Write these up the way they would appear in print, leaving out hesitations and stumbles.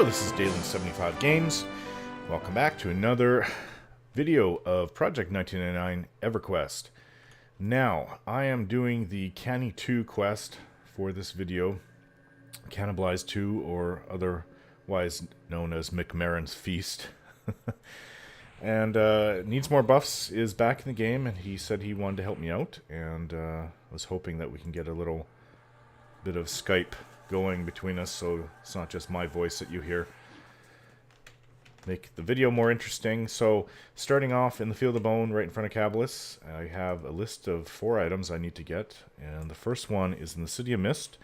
Hello, this is Daily75 Games. Welcome back to another video of Project 1999 EverQuest. Now, I am doing the Canny 2 quest for this video. Cannibalize 2, or otherwise known as McMaron's Feast. And Needsmorebuffs is back in the game, and he said he wanted to help me out. And I was hoping that we can get a little bit of Skype going between us, so it's not just my voice that you hear. Make the video more interesting. So, starting off in the Field of Bone, right in front of Cannibalize, I have a list of 4 items I need to get, and the first one is in the City of Mist.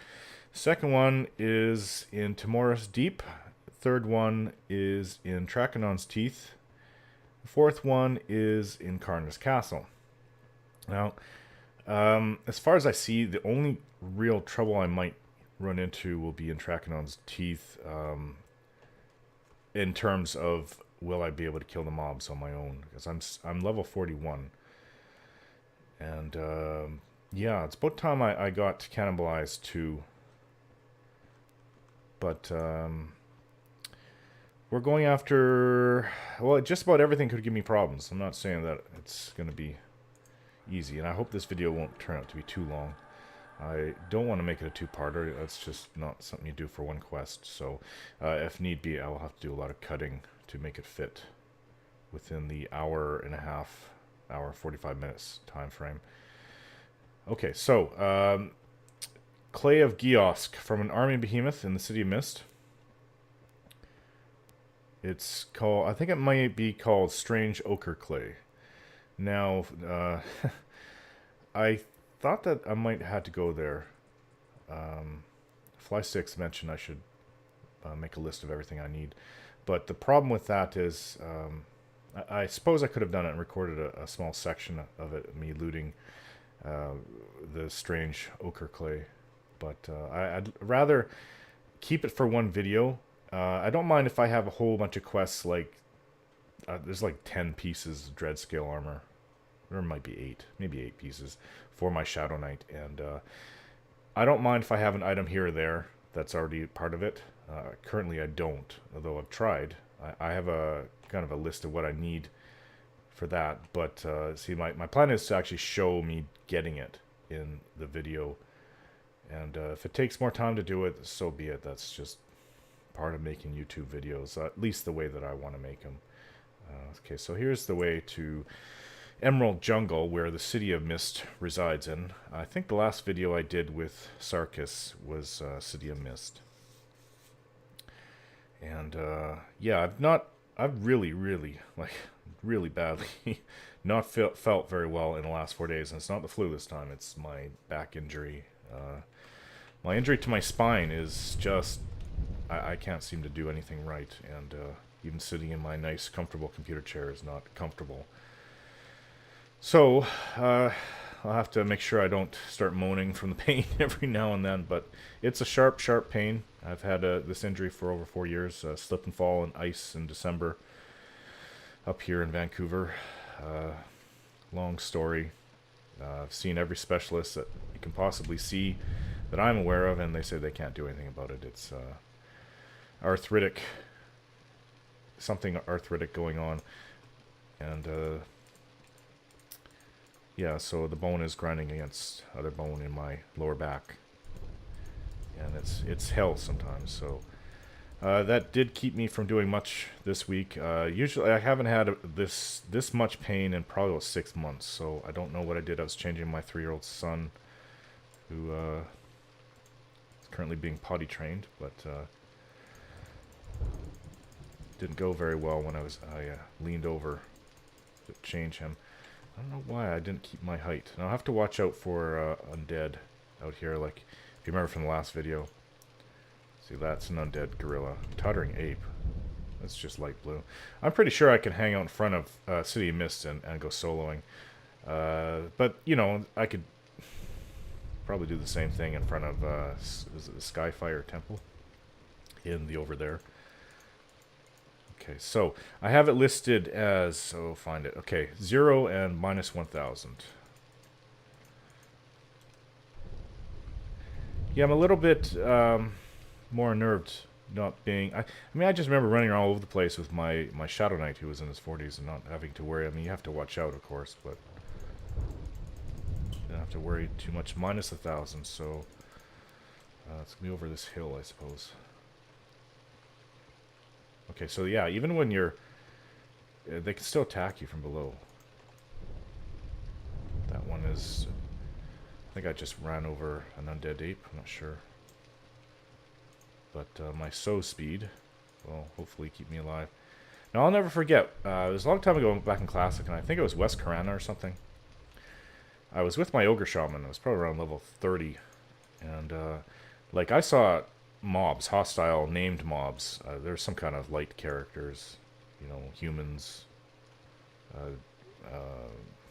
Second one is in Timorous Deep. Third one is in Trakanon's Teeth. The fourth one is in Karnor's Castle. Now, as far as I see, the only real trouble I might run into will be in Trakanon's Teeth, in terms of will I be able to kill the mobs on my own, because I'm level 41, and yeah, it's about time I got Cannibalize II, but we're going after, well, just about everything could give me problems. I'm not saying that it's going to be easy, and I hope this video won't turn out to be too long. I don't want to make it a two-parter. That's just not something you do for one quest. So, if need be, I'll have to do a lot of cutting to make it fit within the hour 45 minutes time frame. Okay, so Clay of Giosk from an army behemoth in the City of Mist. It's called, I think it might be called Strange Ochre Clay. Now, I thought that I might have to go there. Fly6 mentioned I should make a list of everything I need. But the problem with that is, I suppose I could have done it and recorded a small section of it, me looting the strange ochre clay. But I'd rather keep it for one video. I don't mind if I have a whole bunch of quests, like, there's like 10 pieces of dread scale armor. There might be 8, maybe 8 pieces for my Shadow Knight, and I don't mind if I have an item here or there that's already part of it. Currently I don't, although I've tried. I have a kind of a list of what I need for that, but see, my plan is to actually show me getting it in the video, and if it takes more time to do it, so be it. That's just part of making YouTube videos, at least the way that I want to make them. Okay, so here's the way to Emerald Jungle, where the City of Mist resides in. I think the last video I did with Sarkis was City of Mist. And yeah, I've really badly not felt very well in the last 4 days, and it's not the flu this time, it's my back injury. My injury to my spine is just, I can't seem to do anything right, and even sitting in my nice, comfortable computer chair is not comfortable. So, I'll have to make sure I don't start moaning from the pain every now and then, but it's a sharp pain. I've had this injury for over 4 years, slip and fall in ice in December up here in Vancouver. Long story. I've seen every specialist that you can possibly see that I'm aware of, and they say they can't do anything about it. It's arthritic, something arthritic going on, and yeah, so the bone is grinding against other bone in my lower back, and it's hell sometimes. So that did keep me from doing much this week. Usually I haven't had this much pain in probably about 6 months, so I don't know what I did. I was changing my 3-year-old son, who is currently being potty trained, but didn't go very well when I leaned over to change him. I don't know why I didn't keep my height. Now I'll have to watch out for undead out here, like if you remember from the last video. See, that's an undead gorilla. Tottering ape. That's just light blue. I'm pretty sure I can hang out in front of City of Mist and go soloing. But, you know, I could probably do the same thing in front of is it the Skyfire Temple in the over there. Okay, so I have it listed as, so find it. Okay, 0 and minus 1,000. Yeah, I'm a little bit more unnerved not being... I mean, I just remember running all over the place with my Shadow Knight who was in his 40s and not having to worry. I mean, you have to watch out, of course, but you don't have to worry too much. Minus 1,000, so it's going to be over this hill, I suppose. Okay, so yeah, even when you're... they can still attack you from below. That one is... I think I just ran over an undead ape, I'm not sure. But my sow speed will hopefully keep me alive. Now, I'll never forget, it was a long time ago back in Classic, and I think it was West Karnor or something. I was with my Ogre Shaman, I was probably around level 30, and like I saw mobs, hostile named mobs. There's some kind of light characters, you know, humans,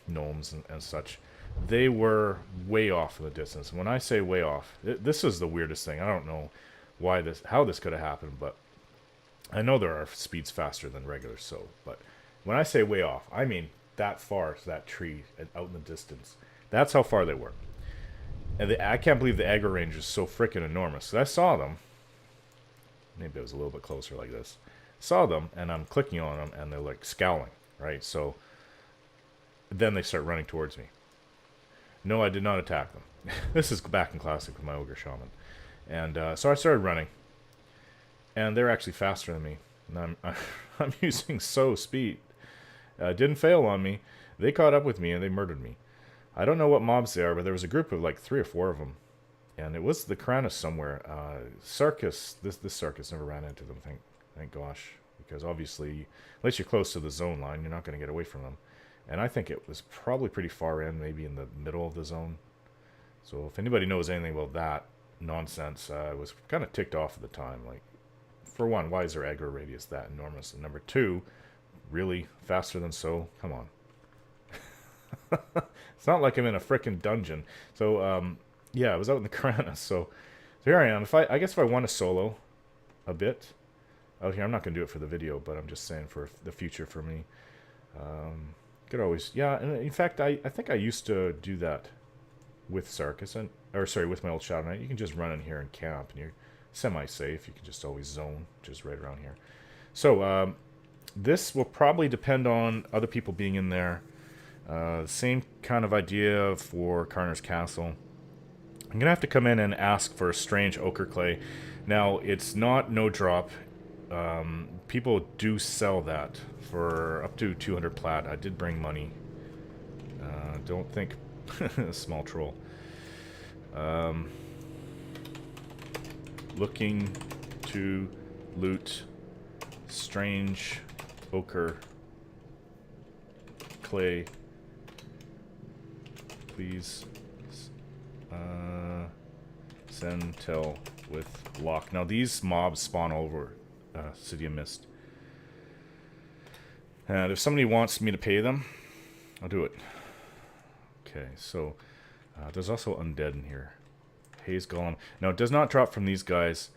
gnomes and such. They were way off in the distance. When I say way off, this is the weirdest thing. I don't know how this could have happened, but I know there are speeds faster than regular sow, but when I say way off, I mean that far to that tree and out in the distance. That's how far they were. And I can't believe the aggro range is so freaking enormous. So I saw them. Maybe it was a little bit closer like this. Saw them, and I'm clicking on them, and they're like scowling, right? So then they start running towards me. No, I did not attack them. This is back in Classic with my Ogre Shaman. And so I started running. And they're actually faster than me. And I'm using sow speed. Didn't fail on me. They caught up with me, and they murdered me. I don't know what mobs they are, but there was a group of like 3 or 4 of them. And it was the Kranus somewhere. Circus, this Circus never ran into them, thank gosh. Because obviously, unless you're close to the zone line, you're not going to get away from them. And I think it was probably pretty far in, maybe in the middle of the zone. So if anybody knows anything about that nonsense, I was kind of ticked off at the time. Like, for one, why is their aggro radius that enormous? And number 2, really faster than so? Come on. It's not like I'm in a frickin' dungeon. So, yeah, I was out in the Kranus. So here I am. I guess if I want to solo a bit out here, I'm not going to do it for the video, but I'm just saying for the future for me. Could always, yeah, and in fact, I think I used to do that with Sarkis, with my old Shadow Knight. You can just run in here and camp, and you're semi-safe. You can just always zone, just right around here. So, this will probably depend on other people being in there. Same kind of idea for Karnor's Castle. I'm going to have to come in and ask for a strange ochre clay. Now, it's not no drop. People do sell that for up to 200 plat. I did bring money. Don't think... Small troll. Looking to loot strange ochre clay. Please send tell with lock. Now these mobs spawn all over City of Mist. And if somebody wants me to pay them, I'll do it. Okay, so there's also undead in here. Haze Golem. Now it does not drop from these guys.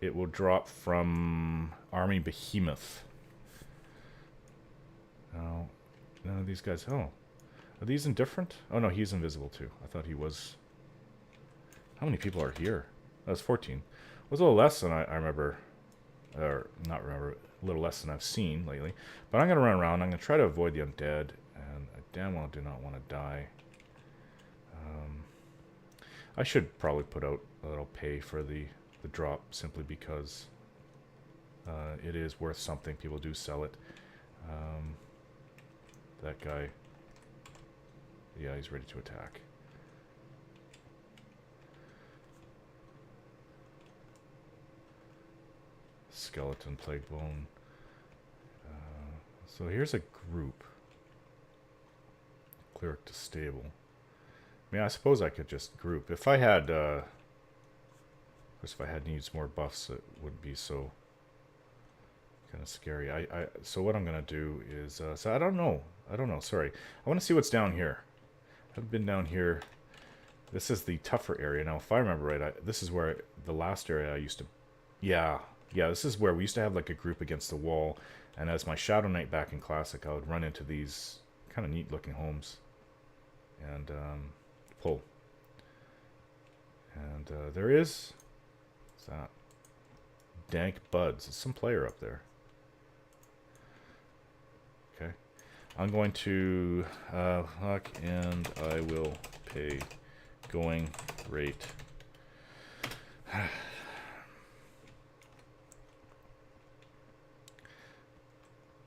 It will drop from Army Behemoth. Now, none of these guys... Oh. Are these indifferent? Oh no, he's invisible too. I thought he was... How many people are here? That was 14. It was a little less than I remember. Or, not remember. A little less than I've seen lately. But I'm going to run around. I'm going to try to avoid the undead. And I damn well do not want to die. I should probably put out a little pay for the drop. Simply because it is worth something. People do sell it. That guy... Yeah, he's ready to attack. Skeleton, Plague Bone. So here's a group. Cleric to stable. I mean, I suppose I could just group. If I had, of course, if I had Needsmorebuffs, it wouldn't be so kind of scary. So what I'm gonna do is, so I don't know, sorry. I want to see what's down here. I haven't been down here. This is the tougher area. Now, if I remember right, this is where the last area I used to... Yeah, this is where we used to have like a group against the wall. And as my Shadow Knight back in Classic, I would run into these kind of neat-looking homes. And pull. And there is... What's that? dank buds. There's some player up there. Okay. I'm going to huck, and I will pay going rate.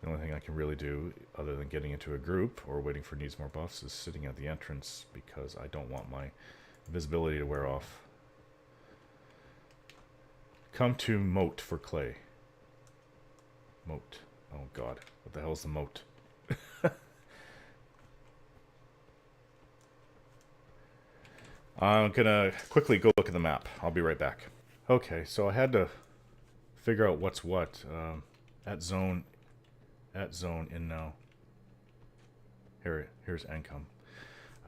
The only thing I can really do, other than getting into a group or waiting for Needsmorebuffs, is sitting at the entrance because I don't want my visibility to wear off. Come to moat for clay. Moat. Oh god. What the hell's the moat? I'm gonna quickly go look at the map. I'll be right back. Okay, so I had to figure out what's what. At zone in now. Here's income.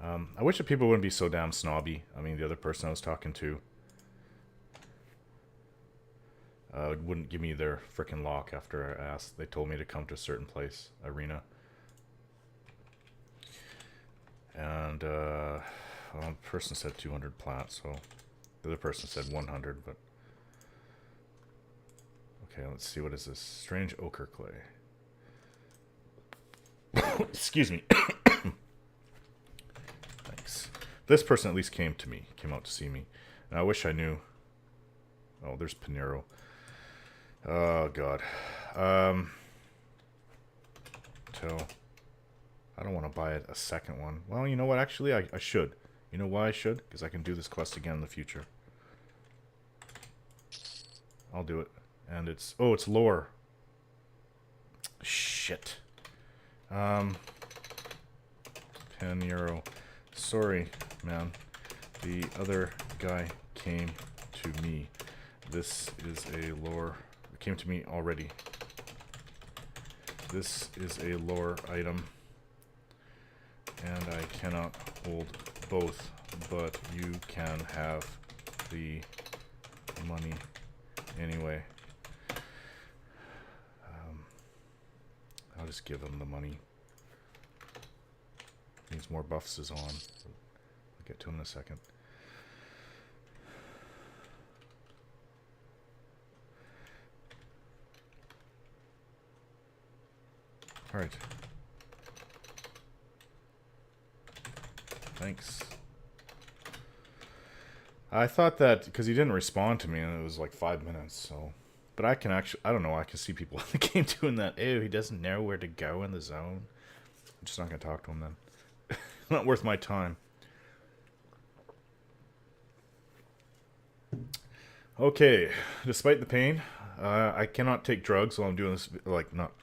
I wish that people wouldn't be so damn snobby. I mean, the other person I was talking to wouldn't give me their frickin' lock after I asked. They told me to come to a certain place, arena. And well, the person said 200 plat, so the other person said 100, but okay, let's see, what is this? Strange ochre clay. Excuse me. Thanks. This person at least came out to see me. And I wish I knew. Oh, there's Panero. Oh, God. I don't want to buy a second one. Well, you know what? Actually, I should. You know why I should? Because I can do this quest again in the future. I'll do it. And it's... Oh, it's lore. Shit. Panero. Sorry, man. The other guy came to me. This is a lore... It came to me already. This is a lore item. And I cannot hold both, but you can have the money anyway. I'll just give him the money. Needsmorebuffs is on. I'll get to him in a second. Alright. Thanks. I thought that, because he didn't respond to me, and it was like 5 minutes, so... But I can actually, I don't know, I can see people in the game doing that. Ew, he doesn't know where to go in the zone. I'm just not going to talk to him then. Not worth my time. Okay, despite the pain, I cannot take drugs while I'm doing this, like, not,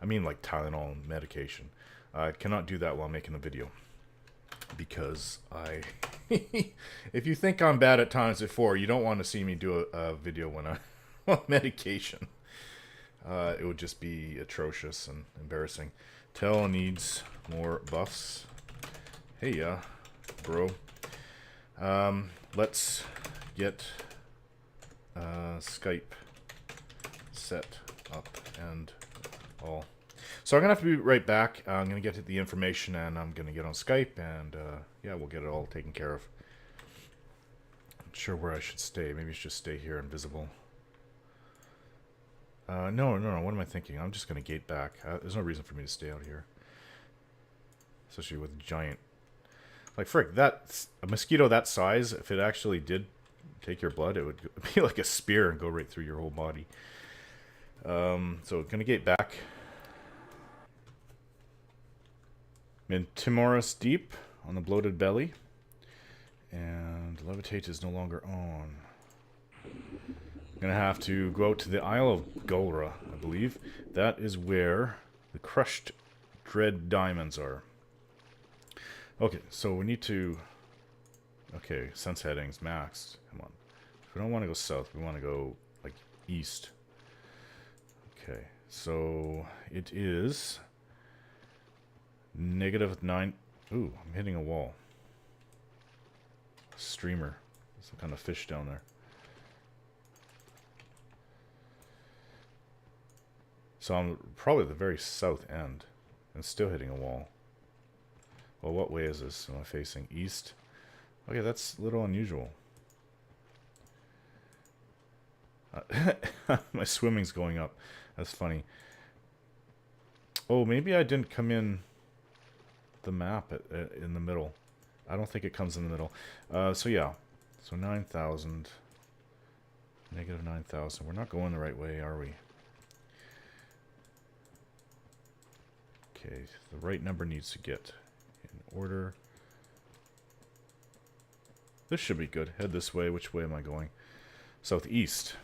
I mean like Tylenol and medication. I cannot do that while making a video. Because if you think I'm bad at times before, you don't want to see me do a video when I'm on medication. It would just be atrocious and embarrassing. Tell needs more buffs. Hey, bro. Let's get Skype set up and all. So I'm going to have to be right back. I'm going to get the information, and I'm going to get on Skype, and yeah, we'll get it all taken care of. I'm not sure where I should stay. Maybe I should just stay here invisible. No, what am I thinking? I'm just going to gate back. There's no reason for me to stay out here. Especially with giant... Like, frick, a mosquito that size, if it actually did take your blood, it would be like a spear and go right through your whole body. So, going to gate back. I'm in Timorous Deep on the bloated belly. And levitate is no longer on. I'm going to have to go out to the Isle of Gulra, I believe. That is where the crushed dread diamonds are. Okay, so we need to... Okay, sense headings maxed. Come on. If we don't want to go south, we want to go, like, east. Okay, so it is... -9... Ooh, I'm hitting a wall. Streamer. Some kind of fish down there. So I'm probably at the very south end. And still hitting a wall. Well, what way is this? Am I facing east? Okay, that's a little unusual. My swimming's going up. That's funny. Oh, maybe I didn't come in the map in the middle. I don't think it comes in the middle. So yeah. So 9,000. Negative 9,000. We're not going the right way, are we? Okay, the right number needs to get in order. This should be good. Head this way. Which way am I going? Southeast.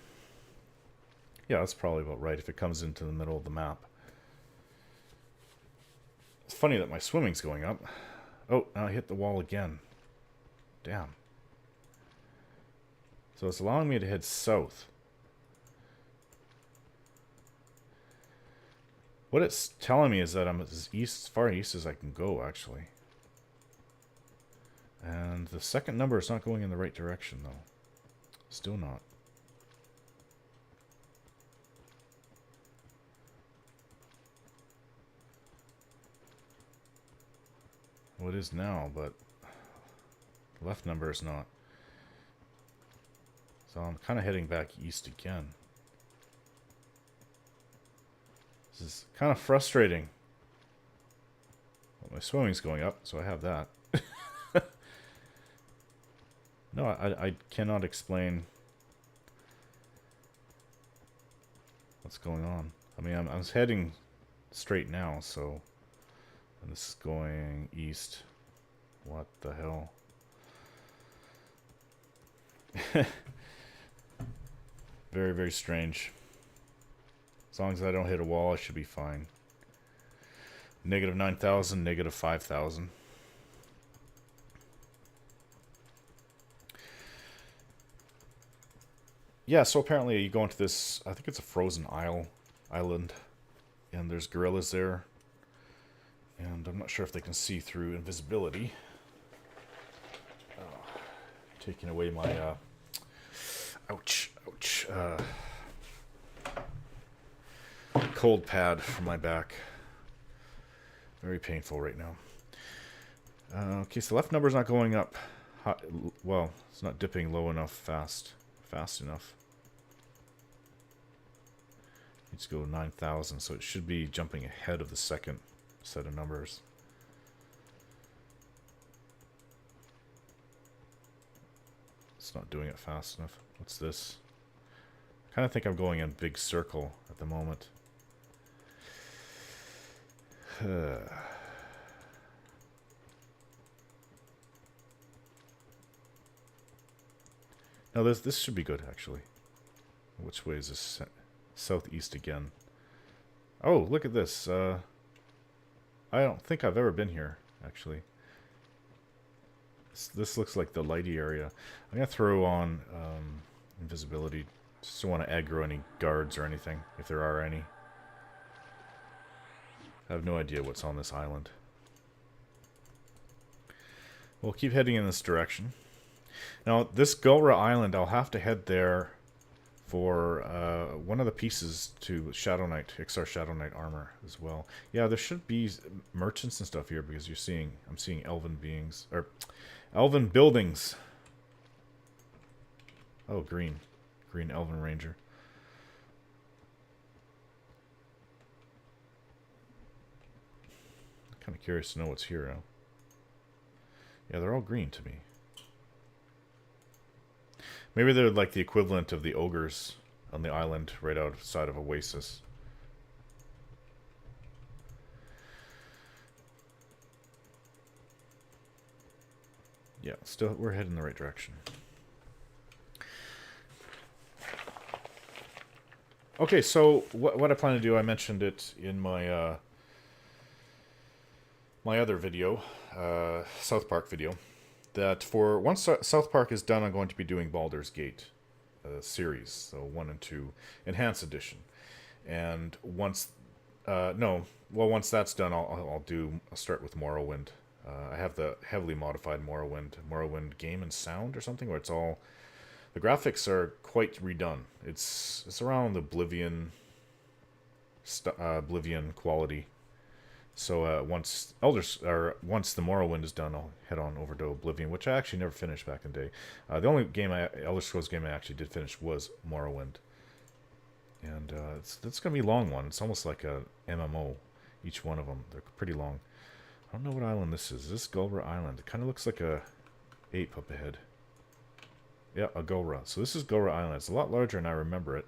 Yeah, that's probably about right if it comes into the middle of the map. It's funny that my swimming's going up. Oh, now I hit the wall again. Damn. So it's allowing me to head south. What it's telling me is that I'm as far east as I can go, actually. And the second number is not going in the right direction, though. Still not. Well, it is now, but the left number is not. So I'm kind of heading back east again. This is kind of frustrating. Well, my swimming's going up, so I have that. No, I cannot explain what's going on. I mean, I'm heading straight now, so... And this is going east. What the hell? Very, very strange. As long as I don't hit a wall, I should be fine. Negative 9,000, negative 5,000. Yeah, so apparently you go into this, I think it's a frozen island, and there's gorillas there. And I'm not sure if they can see through invisibility. Taking away my, ouch, cold pad from my back. Very painful right now. Okay, so left number's not going up. Well, it's not dipping low enough fast enough. Needs to go 9,000, so it should be jumping ahead of the second set of numbers. It's not doing it fast enough. What's this? I kind of think I'm going in big circle at the moment. No, this should be good, actually. Which way is this? Southeast again. Oh, look at this. I don't think I've ever been here, actually. This looks like the lighty area. I'm going to throw on invisibility. Just don't want to aggro any guards or anything, if there are any. I have no idea what's on this island. We'll keep heading in this direction. Now, this Gulra Island, I'll have to head there for one of the pieces to Shadow Knight, XR Shadow Knight armor as well. Yeah, there should be merchants and stuff here because I'm seeing elven beings, or elven buildings. Oh, green elven ranger. Kind of curious to know what's here now. Yeah, they're all green to me. Maybe they're like the equivalent of the ogres on the island right outside of Oasis. Yeah, still we're heading in the right direction. Okay, so what I plan to do, I mentioned it in my my other video, South Park video, that for once South Park is done, I'm going to be doing Baldur's Gate series, so 1 and 2, Enhanced Edition. And once, once that's done, I'll start with Morrowind. I have the heavily modified Morrowind game and sound or something, where it's all, the graphics are quite redone. It's around Oblivion quality. So once the Morrowind is done, I'll head on over to Oblivion, which I actually never finished back in the day. The only game Elder Scrolls game I actually did finish was Morrowind. And it's going to be a long one. It's almost like a MMO, each one of them. They're pretty long. I don't know what island this is. Is this Gulra Island? It kind of looks like a ape up ahead. Yeah, a Gulra. So this is Gulra Island. It's a lot larger than I remember it.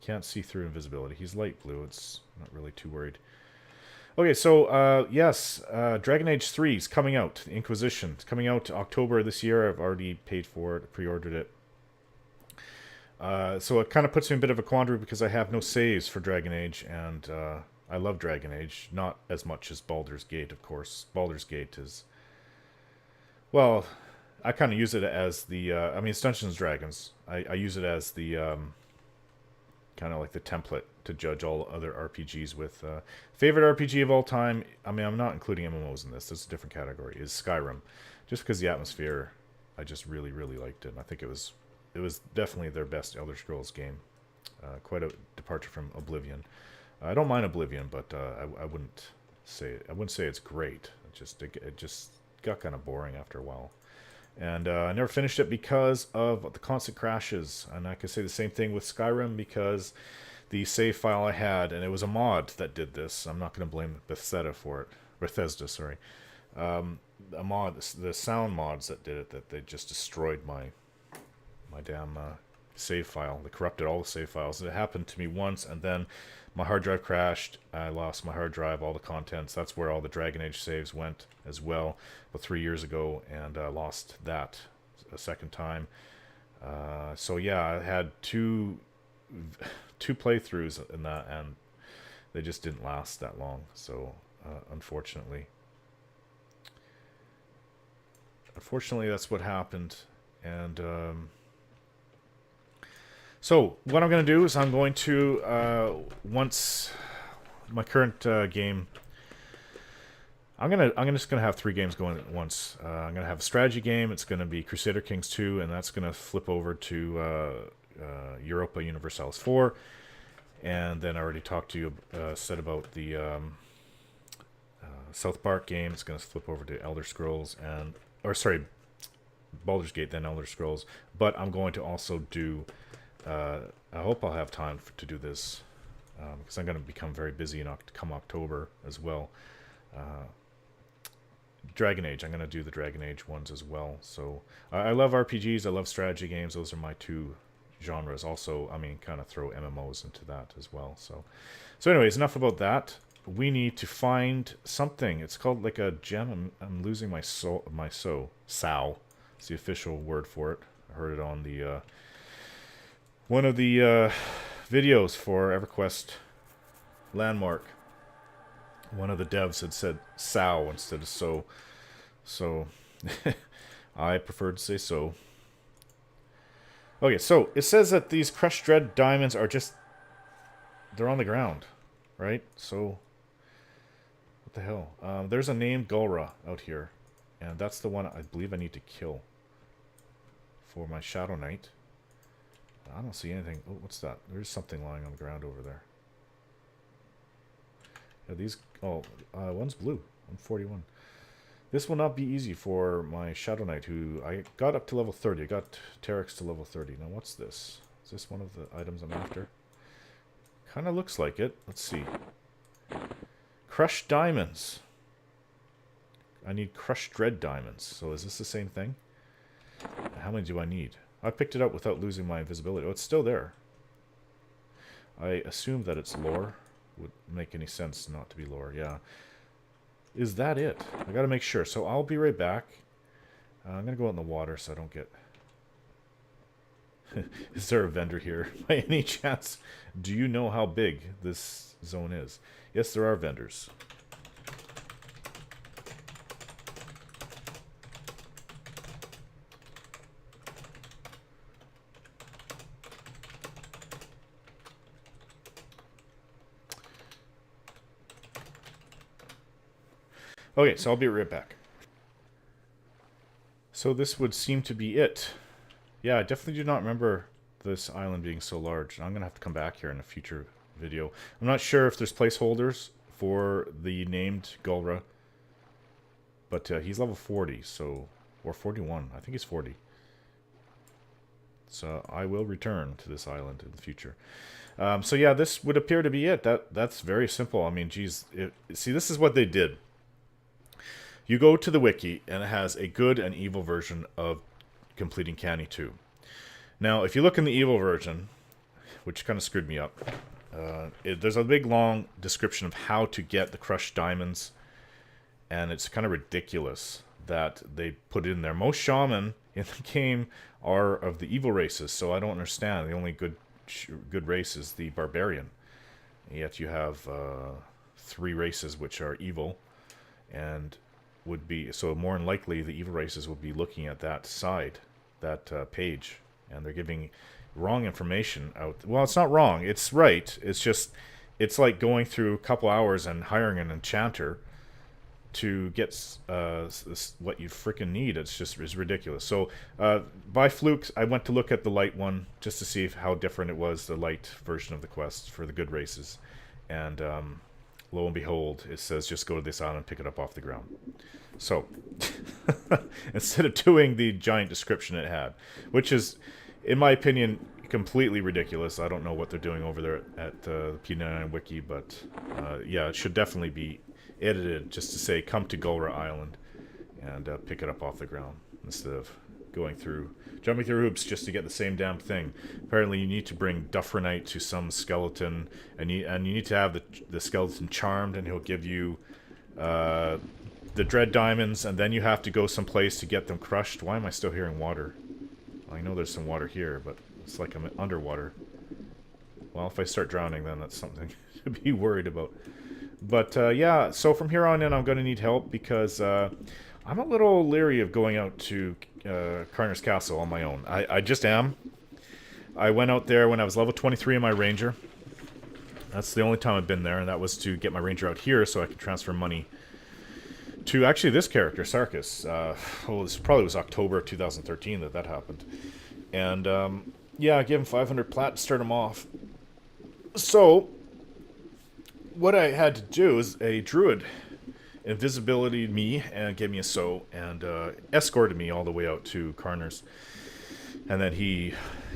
You can't see through invisibility. He's light blue. It's not really too worried. Okay, so yes, Dragon Age 3 is coming out. The Inquisition. It's coming out October this year. I've already paid for it, pre-ordered it. So it kind of puts me in a bit of a quandary because I have no saves for Dragon Age, and I love Dragon Age. Not as much as Baldur's Gate, of course. Baldur's Gate is... Well, I kind of use it as the... I mean, it's Dungeons & Dragons. I use it as the... kind of like the template to judge all other RPGs with. Favorite RPG of all time, I mean, I'm not including MMOs in this, it's a different category, is Skyrim. Just because the atmosphere, I just really, really liked it. And I think it was definitely their best Elder Scrolls game. Quite a departure from Oblivion. I don't mind Oblivion, but I wouldn't say it's great. It just got kind of boring after a while. And I never finished it because of the constant crashes. And I could say the same thing with Skyrim because the save file I had, and it was a mod that did this. I'm not going to blame Bethesda for it. Bethesda, sorry. A mod, the sound mods that did it, that they just destroyed my damn save file. They corrupted all the save files. It happened to me once, and then my hard drive crashed. I lost my hard drive, all the contents. That's where all the Dragon Age saves went as well, about 3 years ago, and I lost that a second time. So yeah, I had two playthroughs in that, and they just didn't last that long. So unfortunately, that's what happened. And so what I'm going to do is I'm going to once my current game, I'm just gonna have 3 games going at once. I'm gonna have a strategy game. It's gonna be Crusader Kings 2, and that's gonna flip over to Europa Universalis 4. And then I already talked to you, said about the South Park game. It's gonna flip over to Elder Scrolls Baldur's Gate, then Elder Scrolls. But I'm going to also do. I hope I'll have time to do this because I'm going to become very busy come October as well. Dragon Age. I'm going to do the Dragon Age ones as well. So I love RPGs. I love strategy games. Those are my 2 genres. Also, I mean, kind of throw MMOs into that as well. So anyways, enough about that. We need to find something. It's called like a gem. I'm losing my soul. Sow. It's the official word for it. I heard it on the one of the videos for EverQuest Landmark. One of the devs had said sow instead of so. So I prefer to say so. Okay, so it says that these crushed dread diamonds are just... they're on the ground, right? So what the hell? There's a named Gulra out here, and that's the one I believe I need to kill for my Shadow Knight. I don't see anything. Oh, what's that? There's something lying on the ground over there. Yeah, these... oh, one's blue. I'm 41. This will not be easy for my Shadow Knight, who I got up to level 30. I got Terex to level 30. Now, what's this? Is this one of the items I'm after? Kind of looks like it. Let's see. Crushed diamonds. I need crushed dread diamonds. So is this the same thing? How many do I need? I picked it up without losing my invisibility. Oh, it's still there. I assume that it's lore. Would make any sense not to be lore, yeah. Is that it? I gotta make sure. So I'll be right back. I'm gonna go out in the water so I don't get... Is there a vendor here? By any chance, do you know how big this zone is? Yes, there are vendors. Okay, so I'll be right back. So this would seem to be it. Yeah, I definitely do not remember this island being so large. I'm going to have to come back here in a future video. I'm not sure if there's placeholders for the named Gulra. But he's level 40, so... or 41. I think he's 40. So I will return to this island in the future. So yeah, this would appear to be it. That's very simple. I mean, geez, see, this is what they did. You go to the wiki, and it has a good and evil version of completing Canny 2. Now, if you look in the evil version, which kind of screwed me up, there's a big, long description of how to get the crushed diamonds, and it's kind of ridiculous that they put it in there. Most shaman in the game are of the evil races, so I don't understand. The only good race is the barbarian. Yet you have 3 races which are evil, and would be so more than likely the evil races would be looking at that side, that page, and they're giving wrong information out. Well, it's not wrong, it's right. It's just, it's like going through a couple hours and hiring an enchanter to get what you freaking need. It's ridiculous. So by fluke, I went to look at the light one just to see how different it was, the light version of the quest for the good races, and lo and behold, it says just go to this island and pick it up off the ground. So instead of doing the giant description it had, which is, in my opinion, completely ridiculous. I don't know what they're doing over there at the P99 wiki, but yeah, it should definitely be edited just to say come to Gulra Island and pick it up off the ground, instead of jumping through hoops just to get the same damn thing. Apparently you need to bring Duffernite to some skeleton, and you need to have the skeleton charmed, and he'll give you the dread diamonds, and then you have to go someplace to get them crushed. Why am I still hearing water? I know there's some water here, but it's like I'm underwater. Well, if I start drowning, then that's something to be worried about. But yeah, so from here on in, I'm going to need help, because I'm a little leery of going out to Karnor's Castle on my own. I just am. I went out there when I was level 23 in my ranger. That's the only time I've been there, and that was to get my ranger out here so I could transfer money to actually this character, Sarkis. This probably was October of 2013 that happened. And yeah, I gave him 500 plat to start him off. So what I had to do is a druid invisibility me and gave me a soul, and escorted me all the way out to Karnor's, and then he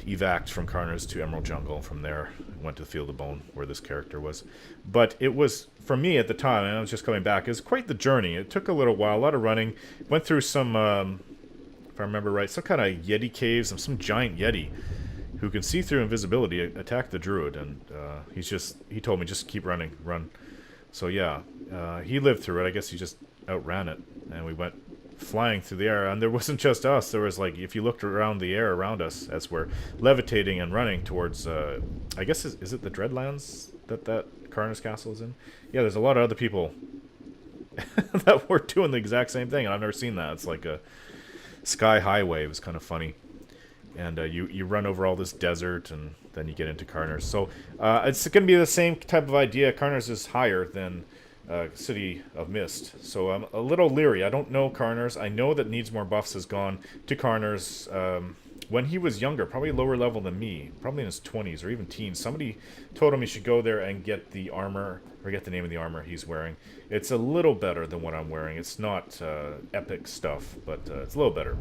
evac'd from Karnor's to Emerald Jungle. From there went to the Field of Bone where this character was. But it was, for me at the time, and I was just coming back, it was quite the journey. It took a little while, a lot of running. Went through some if I remember right, some kind of Yeti caves, and some giant Yeti who can see through invisibility attacked the druid, and he told me just keep running, run. So yeah, he lived through it. I guess he just outran it, and we went flying through the air. And there wasn't just us. There was, like, if you looked around the air around us as we're levitating and running towards, I guess, is it the Dreadlands that Karnor's Castle is in? Yeah, there's a lot of other people that were doing the exact same thing, and I've never seen that. It's like a sky highway. It was kind of funny. And you run over all this desert, and then you get into Karnor's. So it's going to be the same type of idea. Karnor's is higher than City of Mist. So I'm a little leery. I don't know Karnor's. I know that Needsmorebuffs has gone to Karnor's when he was younger, probably lower level than me, probably in his 20s or even teens. Somebody told him he should go there and get the armor, or get the name of the armor he's wearing. It's a little better than what I'm wearing. It's not epic stuff, but it's a little better.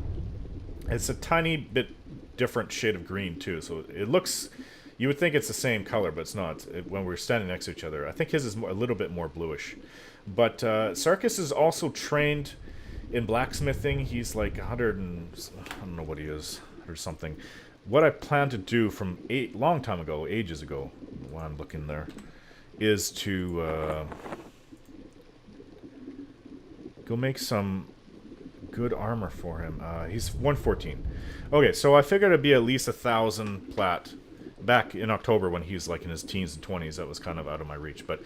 It's a tiny bit different shade of green too, so it looks, you would think it's the same color, but it's not. When we're standing next to each other, I think his is a little bit more bluish. But Sarkis is also trained in blacksmithing. He's like 100 and I don't know what he is, or something. What I plan to do from long time ago, ages ago, while I'm looking there, is to go make some good armor for him. He's 114. Okay, so I figured it'd be at least 1,000 plat. Back in October when he's like in his teens and 20s, that was kind of out of my reach. But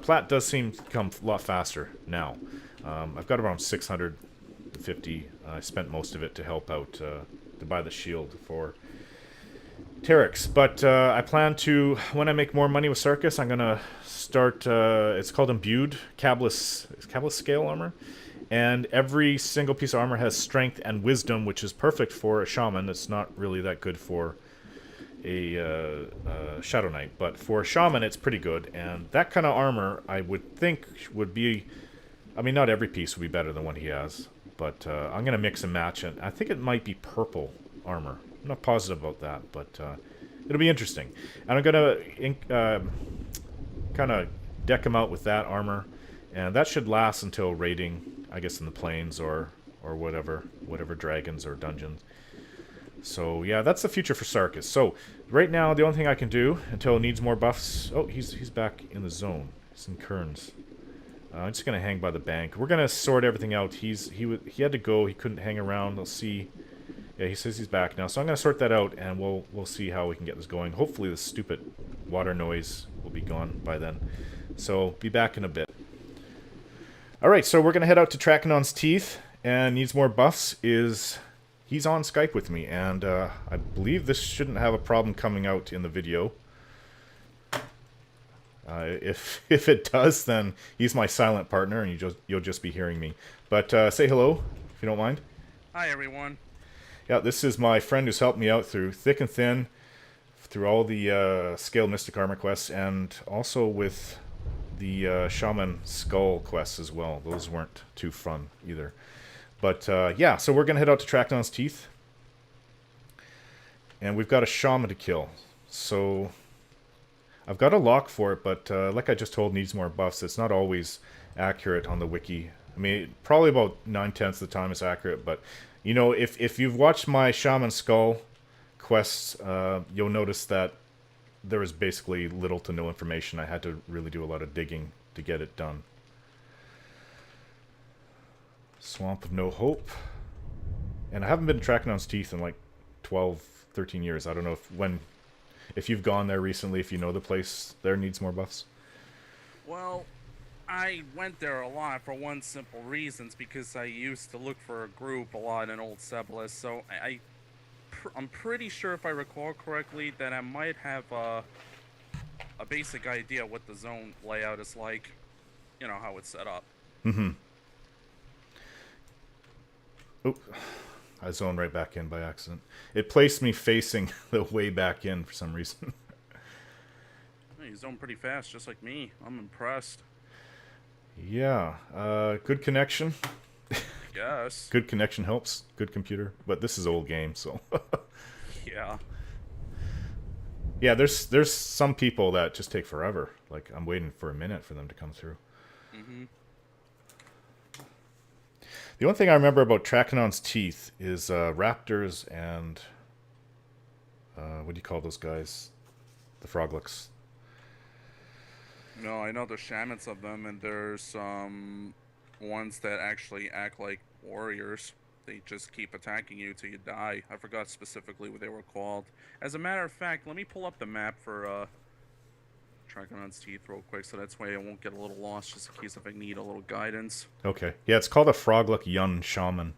plat does seem to come a lot faster now. I've got around 650. I spent most of it to help out to buy the shield for Terex. But I plan to, when I make more money with Sarkis, I'm going to start, it's called Imbued Cabalist Scale Armor. And every single piece of armor has strength and wisdom, which is perfect for a shaman. It's not really that good for a Shadow Knight, but for a shaman it's pretty good. And that kind of armor I would think would be, I mean, not every piece would be better than what he has, but I'm going to mix and match it. I think it might be purple armor not positive about that, but it'll be interesting. And I'm gonna kind of deck him out with that armor, and that should last until raiding, I guess, in the plains or whatever dragons or dungeons. So yeah, that's the future for Sarkis. So right now, the only thing I can do until it needs more buffs. Oh, he's back in the zone. He's in Kern's. I'm just gonna hang by the bank. We're gonna sort everything out. He had to go. He couldn't hang around. Let's see. Yeah, he says he's back now. So I'm gonna sort that out, and we'll see how we can get this going. Hopefully, the stupid water noise will be gone by then. So be back in a bit. All right, so we're gonna head out to Trakanon's Teeth, and needs more buffs. He's on Skype with me, and I believe this shouldn't have a problem coming out in the video. If it does, then he's my silent partner, and you'll just be hearing me. But say hello, if you don't mind. Hi, everyone. Yeah, this is my friend who's helped me out through thick and thin, through all the Scaled Mystic Armor quests, and also with the Shaman Skull quests as well. Those weren't too fun either. But yeah, so we're going to head out to Trakanon's Teeth. And we've got a Shaman to kill. So I've got a lock for it, but like I just told, needs more buffs. It's not always accurate on the wiki. I mean, probably about 9/10 of the time it's accurate, but you know, if you've watched my Shaman Skull quests, you'll notice that there was basically little to no information. I had to really do a lot of digging to get it done. Swamp of No Hope. And I haven't been to Trakanon's Teeth in like 12, 13 years. I don't know if you've gone there recently, if you know the place there needs more buffs. Well, I went there a lot for one simple reason. It's because I used to look for a group a lot in Old Sebelis, so I'm pretty sure, if I recall correctly, that I might have a basic idea what the zone layout is like. You know, how it's set up. Mm-hmm. Oh, I zoned right back in by accident. It placed me facing the way back in for some reason. You zoned pretty fast, just like me. I'm impressed. Yeah, good connection. Yes. Good connection helps. Good computer. But this is old game, so. Yeah. Yeah, there's some people that just take forever. Like, I'm waiting for a minute for them to come through. Mm-hmm. The only thing I remember about Trakanon's Teeth is raptors and what do you call those guys? The froglets. No, I know there's shamans of them, and there's some ones that actually act like warriors. They just keep attacking you till you die. I forgot specifically what they were called. As a matter of fact, let me pull up the map for Trakanon's Teeth real quick, so that's why I won't get a little lost, just in case if I need a little guidance. Okay. Yeah, it's called a Froglet Yun Shaman.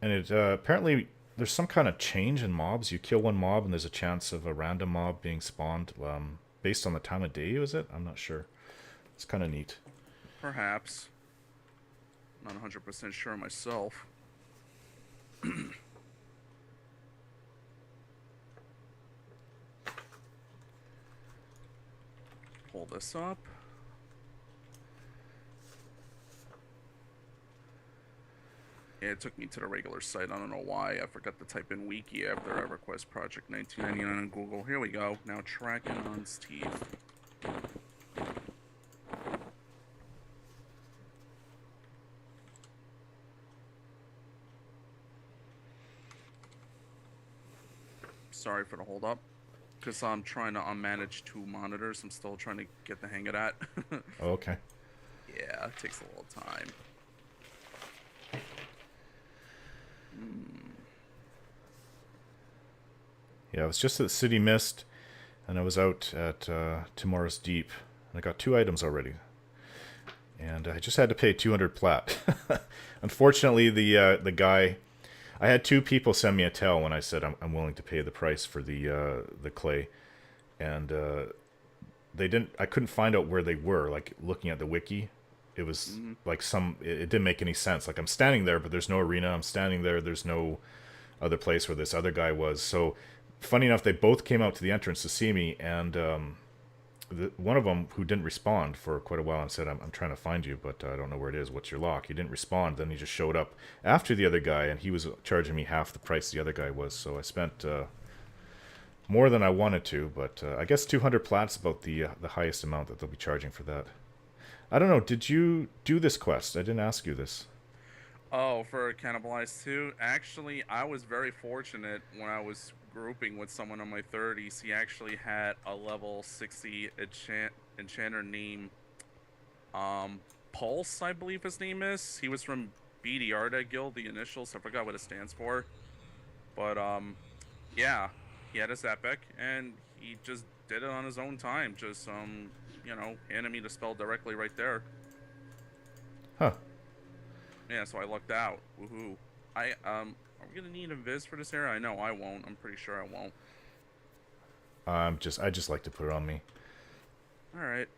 And it apparently there's some kind of change in mobs. You kill one mob and there's a chance of a random mob being spawned based on the time of day, is it? I'm not sure. It's kind of neat. Perhaps. Not 100% sure myself. Pull this up. Yeah, it took me to the regular site. I don't know why. I forgot to type in wiki after EverQuest Project 1999 on Google. Here we go. Now Trakanon's Teeth. Sorry for the hold up. Because I'm trying to manage two monitors. I'm still trying to get the hang of that. Oh, okay. Yeah, it takes a little time. Yeah, I was just at City Mist, and I was out at Timorous Deep, and I got 2 items already. And I just had to pay 200 plat. Unfortunately, the guy... I had 2 people send me a tell when I said I'm willing to pay the price for the clay. And they didn't... I couldn't find out where they were, like, looking at the wiki. It was like it didn't make any sense. Like, I'm standing there, but there's no arena. I'm standing there, there's no other place where this other guy was. So, funny enough, they both came out to the entrance to see me, and one of them who didn't respond for quite a while and said, I'm trying to find you, but I don't know where it is. What's your lock? He didn't respond. Then he just showed up after the other guy, and he was charging me half the price the other guy was. So I spent more than I wanted to, but I guess 200 plat's about the highest amount that they'll be charging for that. I don't know. Did you do this quest? I didn't ask you this. Oh, for Cannibalize 2? Actually, I was very fortunate when I was grouping with someone in my 30s. He actually had a level 60 enchanter named Pulse, I believe his name is. He was from BDR Guild, the initials. I forgot what it stands for. But, yeah, he had his epic, and he just did it on his own time. Just, handed me the spell directly right there. Huh. Yeah, so I lucked out. Woohoo. Are we gonna need a viz for this area? I know I won't. I'm pretty sure I won't. I just like to put it on me. Alright.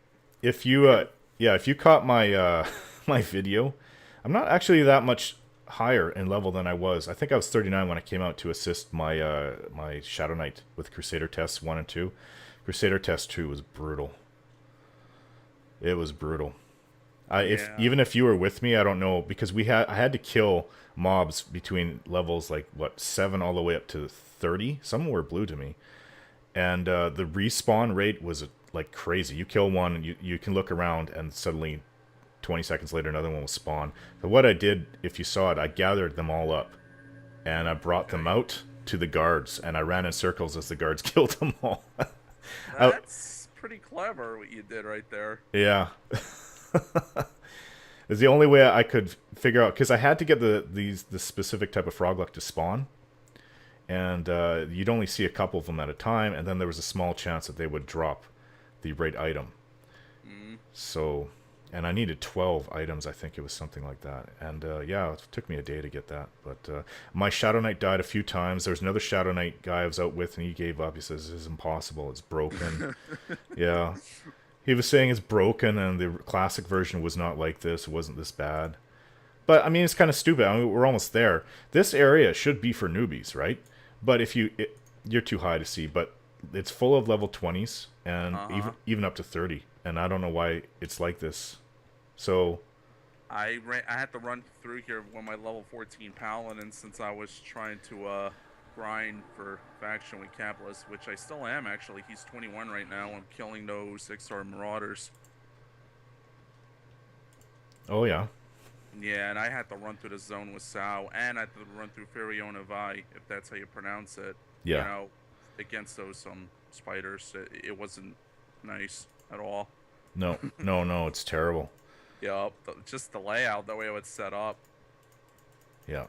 If you, if you caught my, my video, I'm not actually that much higher in level than I was. I think I was 39 when I came out to assist my, my Shadow Knight with Crusader Tests 1 and 2. Crusader Test 2 was brutal. It was brutal. Even if you were with me, I don't know, because I had to kill mobs between levels like 7 all the way up to 30. Some were blue to me, and the respawn rate was like crazy. You kill one, and you can look around, and suddenly 20 seconds later another one will spawn. But what I did, if you saw it, I gathered them all up, and I brought them out to the guards, and I ran in circles as the guards killed them all. That's pretty clever what you did right there. Yeah. It's the only way I could figure out, because I had to get the specific type of frogluck to spawn, and you'd only see a couple of them at a time, and then there was a small chance that they would drop the right item. So, and I needed 12 items, I think it was something like that, and yeah, it took me a day to get that. But my Shadow Knight died a few times. There was another Shadow Knight guy I was out with, and he gave up. He says, "This is impossible, it's broken." Yeah. He was saying it's broken, and the classic version was not like this. It wasn't this bad. But, I mean, it's kind of stupid. I mean, we're almost there. This area should be for newbies, right? But if you're too high to see, but it's full of level 20s, and even up to 30. And I don't know why it's like this. So... I had to run through here with my level 14 paladin since I was trying to grind for faction with Capitalist, which I still am actually. He's 21 right now. I'm killing those 6-star marauders. Oh yeah. Yeah, and I had to run through the zone with Sao, and I had to run through Firiona Vi, if that's how you pronounce it. Yeah. You know, against those spiders. It wasn't nice at all. No, no, it's terrible. Yup, just the layout, the way it was set up. Yeah.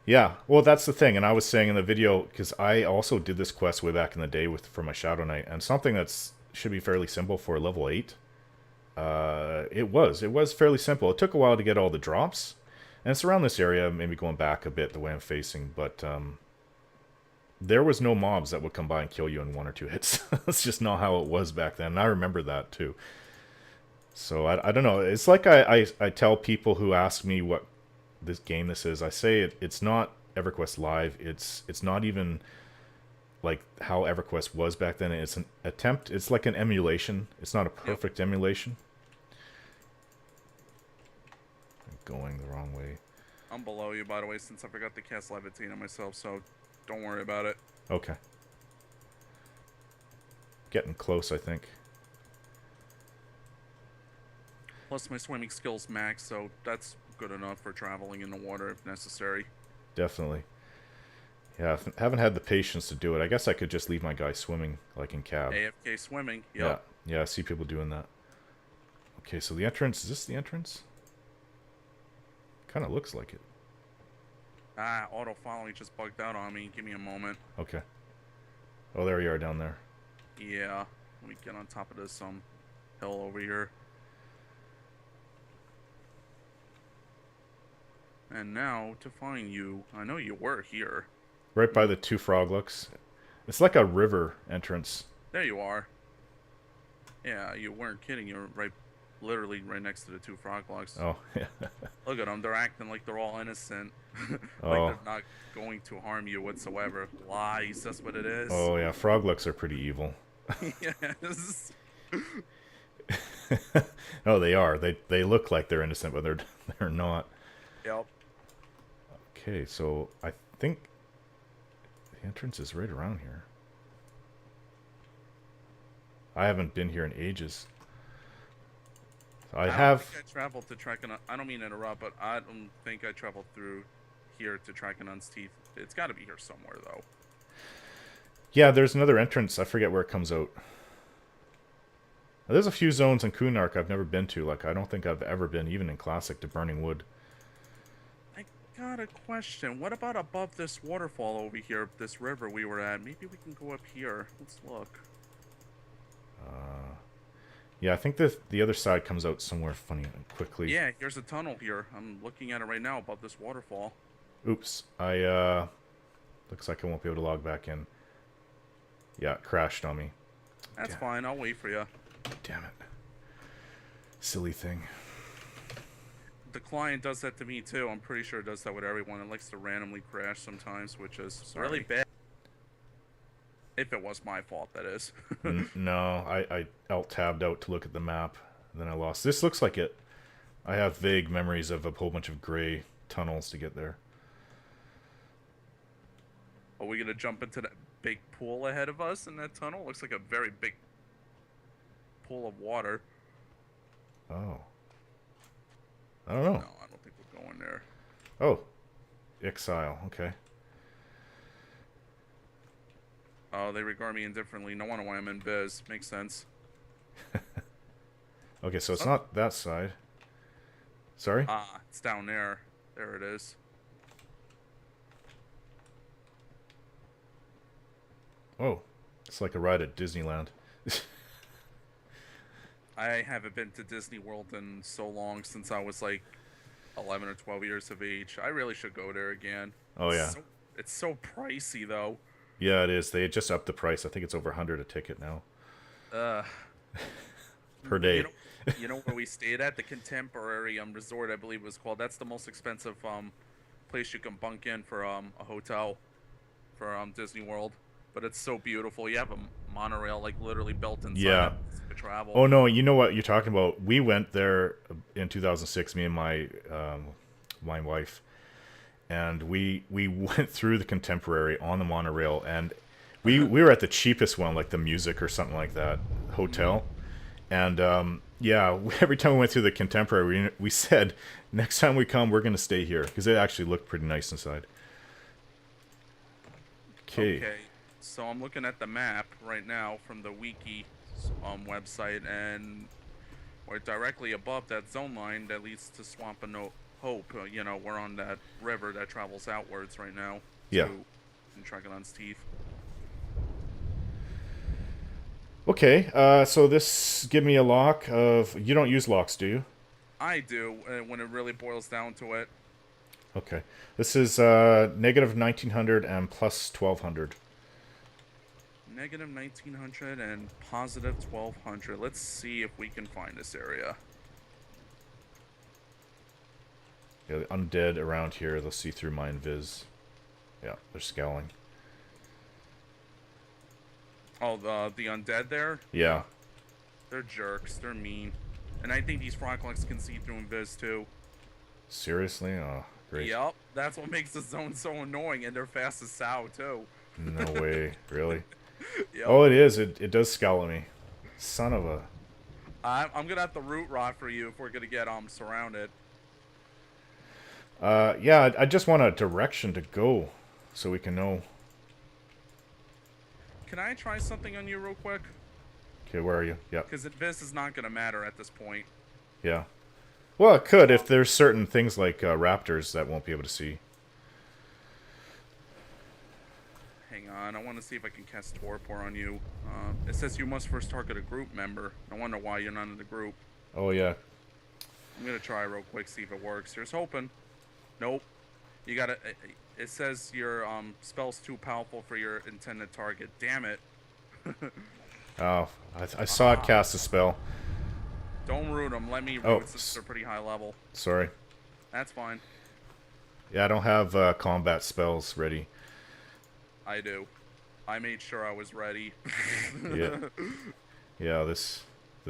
Yeah, well, that's the thing, and I was saying in the video, because I also did this quest way back in the day for my Shadow Knight, and something should be fairly simple for level 8. It was fairly simple. It took a while to get all the drops, and it's around this area, maybe going back a bit the way I'm facing, but there was no mobs that would come by and kill you in 1 or 2 hits. That's just not how it was back then, and I remember that too. So I don't know. It's like I tell people who ask me what this game this is. I say it's not EverQuest Live. It's not even like how EverQuest was back then. It's an attempt. It's like an emulation. It's not a perfect emulation. I'm going the wrong way. I'm below you, by the way, since I forgot to cast Levitate on myself, so don't worry about it. Okay. Getting close, I think. Plus, my swimming skill's max, so that's good enough for traveling in the water if necessary. Definitely. Yeah, I haven't had the patience to do it. I guess I could just leave my guy swimming, like in cab. AFK swimming, yep. Yeah, I see people doing that. Okay, so the entrance, is this the entrance? Kind of looks like it. Auto-following just bugged out on me. Give me a moment. Okay. Oh, there you are down there. Yeah. Let me get on top of this hill over here. And now, to find you, I know you were here. Right by the 2 froglocks. It's like a river entrance. There you are. Yeah, you weren't kidding. You're literally right next to the 2 froglocks. Oh, yeah. Look at them. They're acting like they're all innocent. Like they're not going to harm you whatsoever. Lies, that's what it is. Oh, yeah. Froglocks are pretty evil. Yes. Oh, they are. They look like they're innocent, but they're not. Yep. Okay, so I think the entrance is right around here. I haven't been here in ages. I I don't think have. I traveled to Trakanon. I don't mean to interrupt, but I don't think I traveled through here to Trakanon's Teeth. It's got to be here somewhere, though. Yeah, there's another entrance. I forget where it comes out. There's a few zones in Kunark I've never been to. Like, I don't think I've ever been, even in Classic, to Burning Wood. I got a question. What about above this waterfall over here, this river we were at? Maybe we can go up here. Let's look. Yeah, I think the other side comes out somewhere funny and quickly. Yeah, here's a tunnel here. I'm looking at it right now above this waterfall. Oops. Looks like I won't be able to log back in. Yeah, it crashed on me. That's fine. I'll wait for you. Damn it. Silly thing. The client does that to me too. I'm pretty sure it does that with everyone. It likes to randomly crash sometimes, which is really bad. If it was my fault, that is. No, I alt-tabbed out to look at the map, and then I lost. This looks like it. I have vague memories of a whole bunch of gray tunnels to get there. Are we gonna jump into that big pool ahead of us in that tunnel? Looks like a very big pool of water. Oh. I don't know. No, I don't think we're going there. Oh. Exile, okay. Oh, they regard me indifferently. No wonder why I'm in biz. Makes sense. Okay, so it's not that side. Sorry? Ah, it's down there. There it is. Oh. It's like a ride at Disneyland. I haven't been to Disney World in so long, since I was like 11 or 12 years of age. I really should go there again. Oh, yeah. It's so pricey, though. Yeah, it is. They just upped the price. I think it's over 100 a ticket now. Per day. You know where we stayed at? The Contemporary Resort, I believe it was called. That's the most expensive place you can bunk in for a hotel for Disney World. But it's so beautiful. You have a monorail like literally built inside. Yeah. To travel. Oh no, you know what you're talking about. We went there in 2006, me and my wife, and we went through the Contemporary on the monorail, and we were at the cheapest one, like the Music or something like that hotel. And yeah, every time we went through the Contemporary, we said next time we come, we're gonna stay here because it actually looked pretty nice inside. Okay. So I'm looking at the map right now from the wiki website, and we're directly above that zone line that leads to Swamp of No Hope. You know, we're on that river that travels outwards right now. Yeah. In Trakanon's Teeth. Okay, so this give me a lock of... You don't use locks, do you? I do, when it really boils down to it. Okay. This is negative 1900 and plus 1200. Negative 1900 and positive 1200. Let's see if we can find this area. Yeah, the undead around here, they'll see through my invis. Yeah, they're scowling. Oh, the undead there? Yeah. They're jerks. They're mean. And I think these Froglocks can see through invis too. Seriously? Oh, great. Yep, that's what makes the zone so annoying, and they're fast as sow too. No way. Really? Yep. Oh, it is. It does scowl at me. Son of a... I'm gonna have to root rot for you if we're gonna get surrounded. Yeah, I just want a direction to go so we can know. Can I try something on you real quick? Okay, where are you? Yeah. Because this is not gonna matter at this point. Yeah. Well, it could if there's certain things like raptors that won't be able to see. Hang on, I want to see if I can cast Torpor on you. It says you must first target a group member. I wonder why you're not in the group. Oh, yeah. I'm gonna try real quick, see if it works. Here's hoping. Nope. You gotta... It says your spell's too powerful for your intended target. Damn it. Oh, I saw it cast a spell. Don't root them. Let me root, Oh, since they're pretty high level. Sorry. That's fine. Yeah, I don't have combat spells ready. I do. I made sure I was ready. Yeah. Yeah, this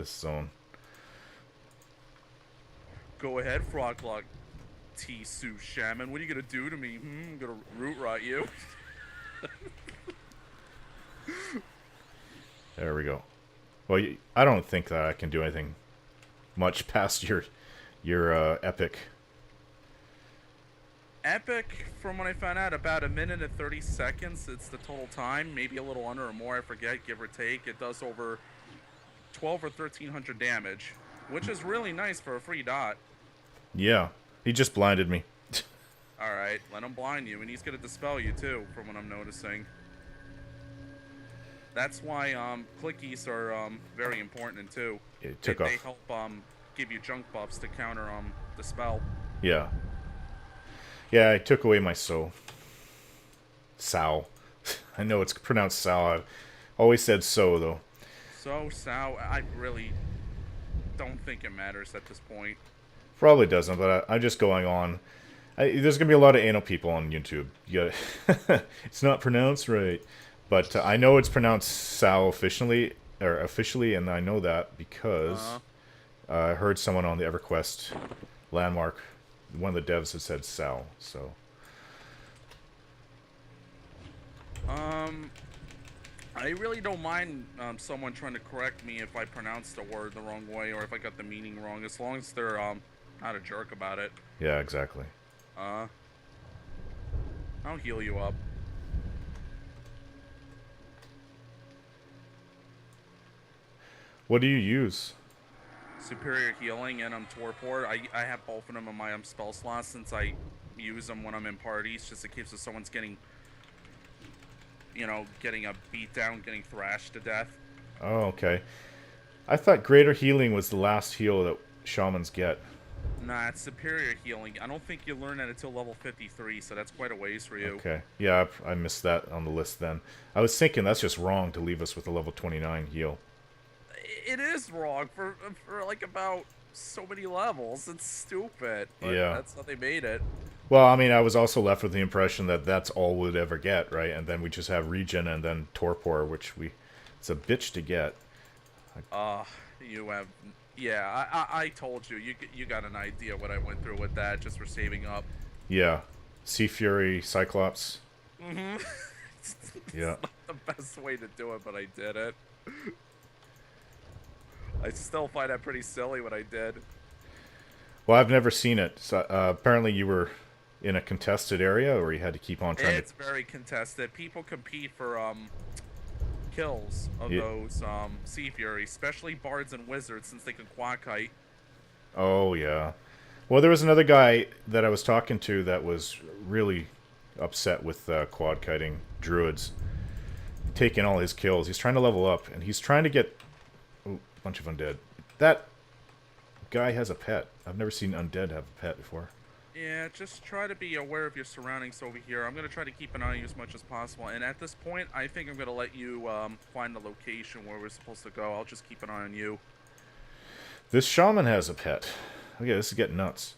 zone. Go ahead, Froglock T-Sue Shaman. What are you gonna do to me? I'm gonna root rot you. There we go. Well, I don't think that I can do anything much past your epic. Epic, from what I found out, about 1 minute and 30 seconds. It's the total time, maybe a little under or more. I forget, give or take. It does over 12 or 1300 damage, which is really nice for a free dot. Yeah, he just blinded me. All right, let him blind you, and he's gonna dispel you too, from what I'm noticing. That's why clickies are very important too. It took off. They help give you junk buffs to counter the spell. Yeah. Yeah, I took away my soul. Sow. I know it's pronounced sow. I've always said so, though. So, I really don't think it matters at this point. Probably doesn't, but I'm just going on. There's going to be a lot of anal people on YouTube. You gotta it's not pronounced right. But I know it's pronounced sow officially, and I know that because I heard someone on the EverQuest landmark, one of the devs had said sow, so. I really don't mind someone trying to correct me if I pronounce the word the wrong way or if I got the meaning wrong, as long as they're not a jerk about it. Yeah, exactly. I'll heal you up. What do you use? Superior Healing and Torpor. I have both of them in my spell slots since I use them when I'm in parties, just in case if someone's getting, getting a beat down, getting thrashed to death. Oh, okay. I thought Greater Healing was the last heal that shamans get. Nah, it's Superior Healing. I don't think you learn that until level 53, so that's quite a ways for you. Okay. Yeah, I missed that on the list then. I was thinking that's just wrong to leave us with a level 29 heal. It is wrong for like about so many levels. It's stupid. But yeah. That's how they made it. Well, I mean, I was also left with the impression that that's all we'd ever get, right? And then we just have Regen and then Torpor, which it's a bitch to get. You have... Yeah, I told you. You got an idea what I went through with that just for saving up. Yeah. Sea Fury, Cyclops. Mm-hmm. Yeah. It's not the best way to do it, but I did it. I still find that pretty silly what I did. Well, I've never seen it. So, apparently you were in a contested area, or you had to keep on trying It's very contested. People compete for kills of those Sea Fury, especially bards and wizards, since they can quad kite. Oh, yeah. Well, there was another guy that I was talking to that was really upset with quad kiting druids. Taking all his kills. He's trying to level up, and he's trying to get... Oh, a bunch of undead. That guy has a pet. I've never seen undead have a pet before. Yeah, just try to be aware of your surroundings over here. I'm going to try to keep an eye on you as much as possible. And at this point, I think I'm going to let you find the location where we're supposed to go. I'll just keep an eye on you. This shaman has a pet. Okay, this is getting nuts.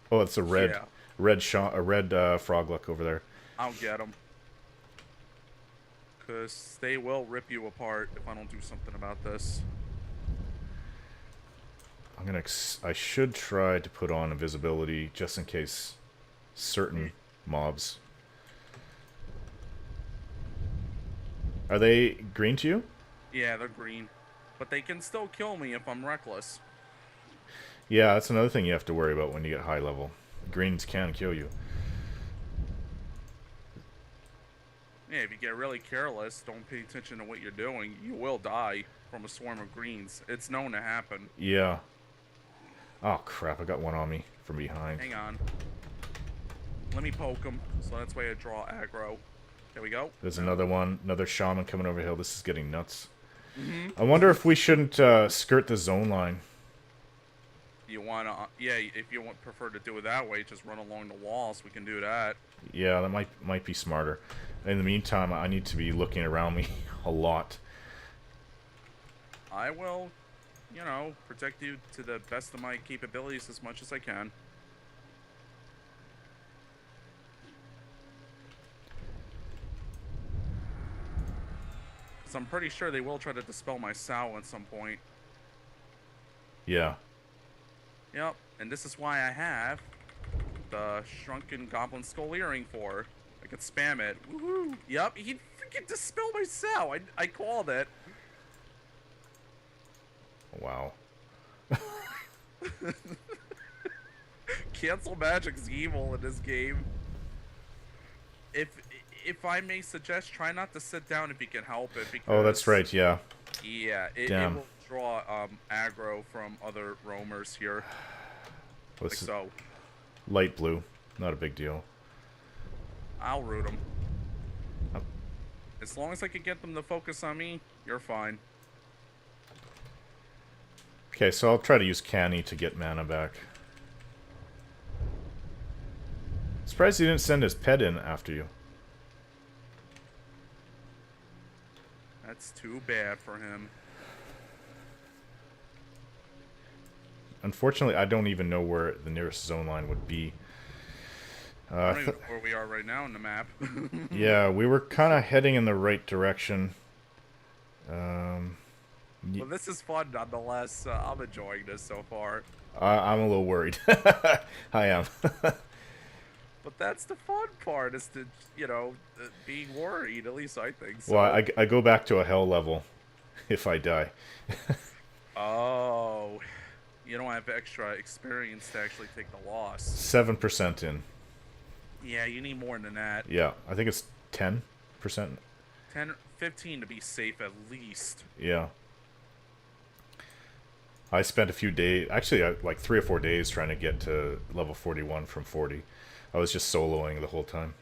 Oh, it's a red froglock over there. I'll get him. Because they will rip you apart if I don't do something about this. I should try to put on invisibility just in case certain mobs. Are they green to you? Yeah, they're green. But they can still kill me if I'm reckless. Yeah, that's another thing you have to worry about when you get high level. Greens can kill you. Yeah, if you get really careless, don't pay attention to what you're doing, you will die from a swarm of greens. It's known to happen. Yeah. Oh, crap. I got one on me from behind. Hang on. Let me poke him. So that's why I draw aggro. There we go. There's another one. Another shaman coming over hill. This is getting nuts. Mm-hmm. I wonder if we shouldn't skirt the zone line. You want to... Yeah, if you prefer to do it that way, just run along the walls. We can do that. Yeah, that might be smarter. In the meantime, I need to be looking around me a lot. I will... protect you to the best of my capabilities as much as I can. because I'm pretty sure they will try to dispel my Sow at some point. Yeah. Yep, and this is why I have the Shrunken Goblin Skull Earring for. I could spam it. Woohoo! Yep, he freaking dispelled my Sow. I called it. Wow. Cancel Magic's evil in this game. If I may suggest, try not to sit down if you can help it. Because, Oh, that's right, yeah. Yeah, it will draw aggro from other roamers here. Like so. Light blue. Not a big deal. I'll root them. As long as I can get them to focus on me, you're fine. Okay, so I'll try to use Canny to get mana back. Surprised he didn't send his pet in after you. That's too bad for him. Unfortunately, I don't even know where the nearest zone line would be. I don't even know where we are right now on the map. Yeah, we were kind of heading in the right direction. Well, this is fun nonetheless. I'm enjoying this so far. I'm a little worried. I am. But that's the fun part, is to, you know, being worried. At least I think so. Well, I go back to a hell level if I die. Oh, you don't have extra experience to actually take the loss. 7% in. Yeah, you need more than that. Yeah, I think it's 10%. 10, 15 to be safe at least. Yeah. I spent a few days, actually like 3 or 4 days trying to get to level 41 from 40. I was just soloing the whole time.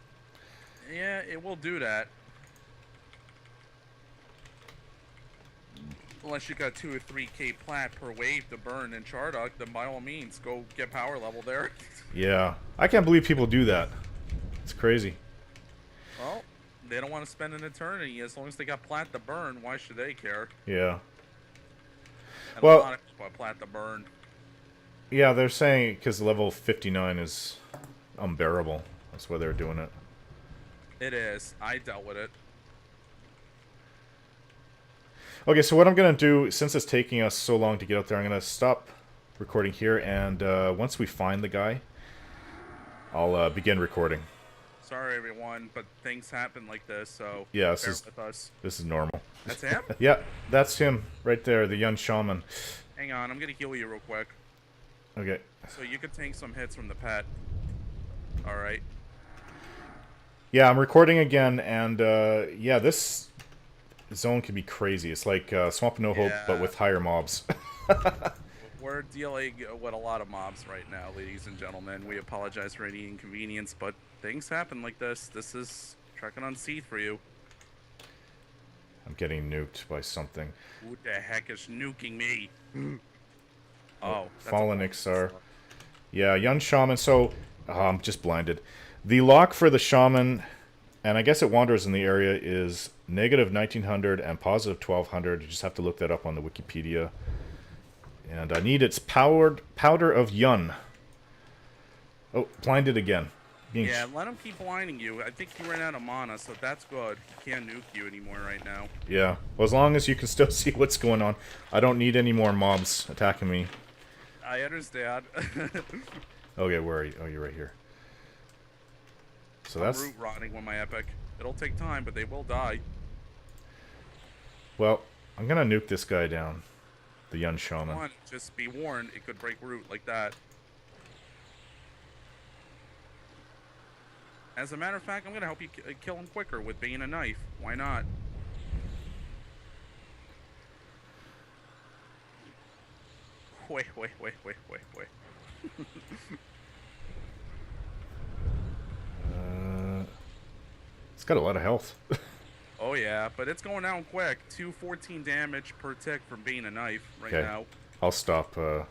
Yeah, it will do that. Unless you got 2 or 3k plat per wave to burn in Chardock, then by all means, go get power level there. Yeah. I can't believe people do that. It's crazy. Well, they don't want to spend an eternity. As long as they got plat to burn, why should they care? Yeah. And Well, a lot of people have plat to burn. Yeah, they're saying because level 59 is unbearable. That's why they're doing it. It is. I dealt with it. Okay, so what I'm going to do, since it's taking us so long to get out there, I'm going to stop recording here, and once we find the guy, I'll begin recording. Sorry, everyone, but things happen like this, so yeah, bear with us. This is normal. That's him? Yeah, that's him right there, the young shaman. Hang on, I'm going to heal you real quick. Okay. So you could take some hits from the pet. Alright. Yeah, I'm recording again, and yeah, this zone can be crazy. It's like Swamp of No Hope, but with higher mobs. We're dealing with a lot of mobs right now, ladies and gentlemen. We apologize for any inconvenience, but things happen like this. This is Trakanon Seed for you. I'm getting nuked by something. Who the heck is nuking me? Oh, Fallen Ixar. Yeah, young shaman. So, I'm just blinded. The lock for the shaman, and I guess it wanders in the area, is negative 1900 and positive 1200. You just have to look that up on the Wikipedia. And I need its powder of Yun. Oh, blinded again. Yeah, let him keep blinding you. I think you ran out of mana, so that's good. He can't nuke you anymore right now. Yeah, well, as long as you can still see what's going on. I don't need any more mobs attacking me. I understand. Okay, where are you? Oh, you're right here. So I'm that's... root rotting with my epic. It'll take time, but they will die. Well, I'm gonna nuke this guy down. The young shaman. One, just be warned, it could break root like that. As a matter of fact, I'm gonna help you kill him quicker with Bane a knife. Why not? Wait. It's got a lot of health. Oh yeah, but it's going down quick. 214 damage per tick from Bane a knife right now. I'll stop. I'm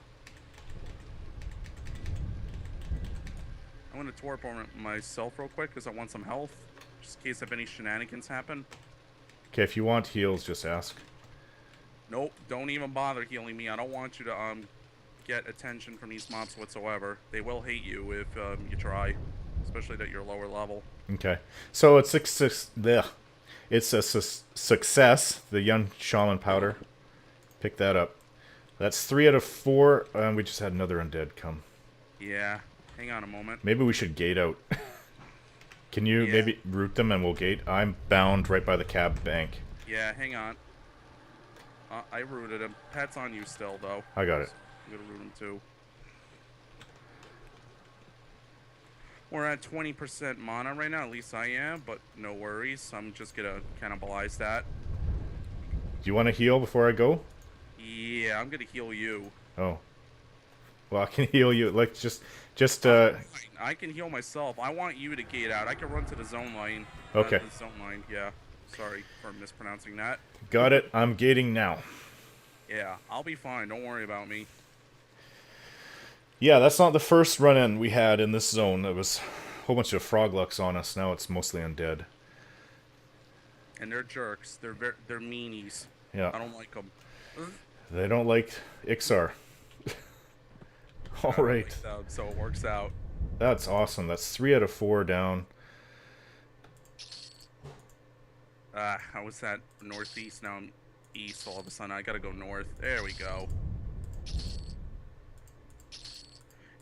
gonna torp on myself real quick because I want some health, just in case if any shenanigans happen. Okay, if you want heals, just ask. Nope, don't even bother healing me. I don't want you to get attention from these mobs whatsoever. They will hate you if you try, especially at your lower level. Okay, so it's 6 It's a success. The young shaman powder. Pick that up. That's 3 out of 4, and we just had another undead come. Yeah. Hang on a moment. Maybe we should gate out. Can you maybe route them and we'll gate? I'm bound right by the cab bank. Yeah, hang on. I rooted him. Pat's on you still, though. I got it. I'm gonna root him too. We're at 20% mana right now, at least I am, but no worries. I'm just gonna cannibalize that. Do you want to heal before I go? Yeah, I'm gonna heal you. Oh. Well, I can heal you. Like, just I can heal myself. I want you to gate out. I can run to the zone line. Okay. The zone line, yeah. Sorry for mispronouncing that. Got it. I'm gating now. Yeah, I'll be fine. Don't worry about me. Yeah, that's not the first run-in we had in this zone. There was a whole bunch of froglucks on us. Now it's mostly undead. And they're jerks. They're meanies. Yeah. I don't like them. They don't like Ixar. All right. So it works out. That's awesome. That's 3 out of 4 down. I was at northeast. Now I'm east all of a sudden. I gotta go north. There we go.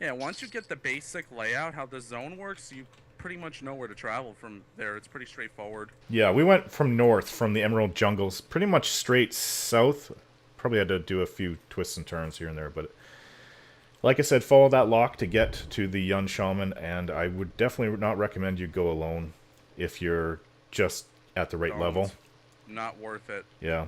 Yeah, once you get the basic layout, how the zone works, you pretty much know where to travel from there. It's pretty straightforward. Yeah, we went from north, from the Emerald Jungles, pretty much straight south. Probably had to do a few twists and turns here and there, but like I said, follow that lock to get to the young shaman, and I would definitely not recommend you go alone if you're just at the right level. Not worth it. Yeah.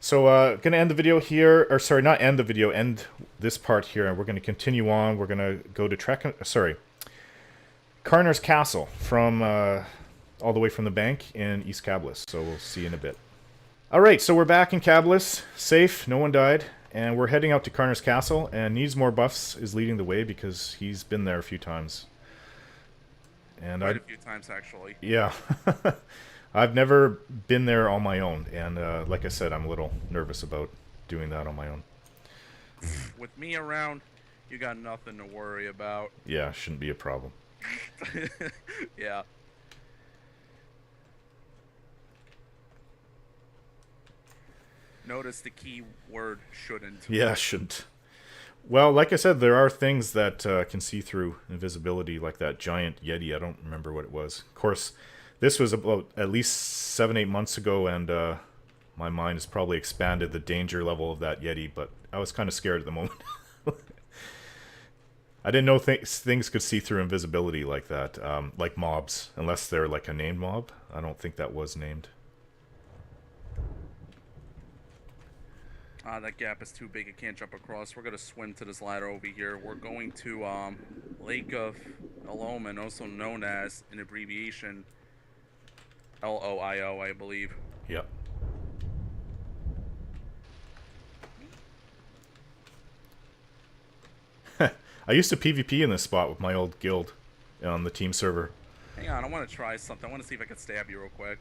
So, gonna end the video here, or sorry, not end the video, end this part here, and we're gonna continue on. We're gonna go to Karnor's Castle from all the way from the bank in East Kablis. So we'll see you in a bit. All right, so we're back in Kablis, safe, no one died, and we're heading out to Karnor's Castle. And Needsmorebuffs is leading the way because he's been there a few times. And Quite a few times actually. Yeah. I've never been there on my own, and like I said, I'm a little nervous about doing that on my own. With me around, you got nothing to worry about. Yeah, shouldn't be a problem. Yeah. Notice the key word shouldn't. Yeah, shouldn't. Well, like I said, there are things that can see through invisibility, like that giant Yeti. I don't remember what it was. Of course, this was about at least 7-8 months ago, and my mind has probably expanded the danger level of that Yeti, but I was kind of scared at the moment. I didn't know things could see through invisibility like that, like mobs, unless they're like a named mob. I don't think that was named. That gap is too big. I can't jump across. We're going to swim to this ladder over here. We're going to Lake of Oowomp, also known as, an abbreviation, LOIO, I believe. Yep. I used to PvP in this spot with my old guild on the team server. Hang on, I want to try something. I want to see if I can stab you real quick.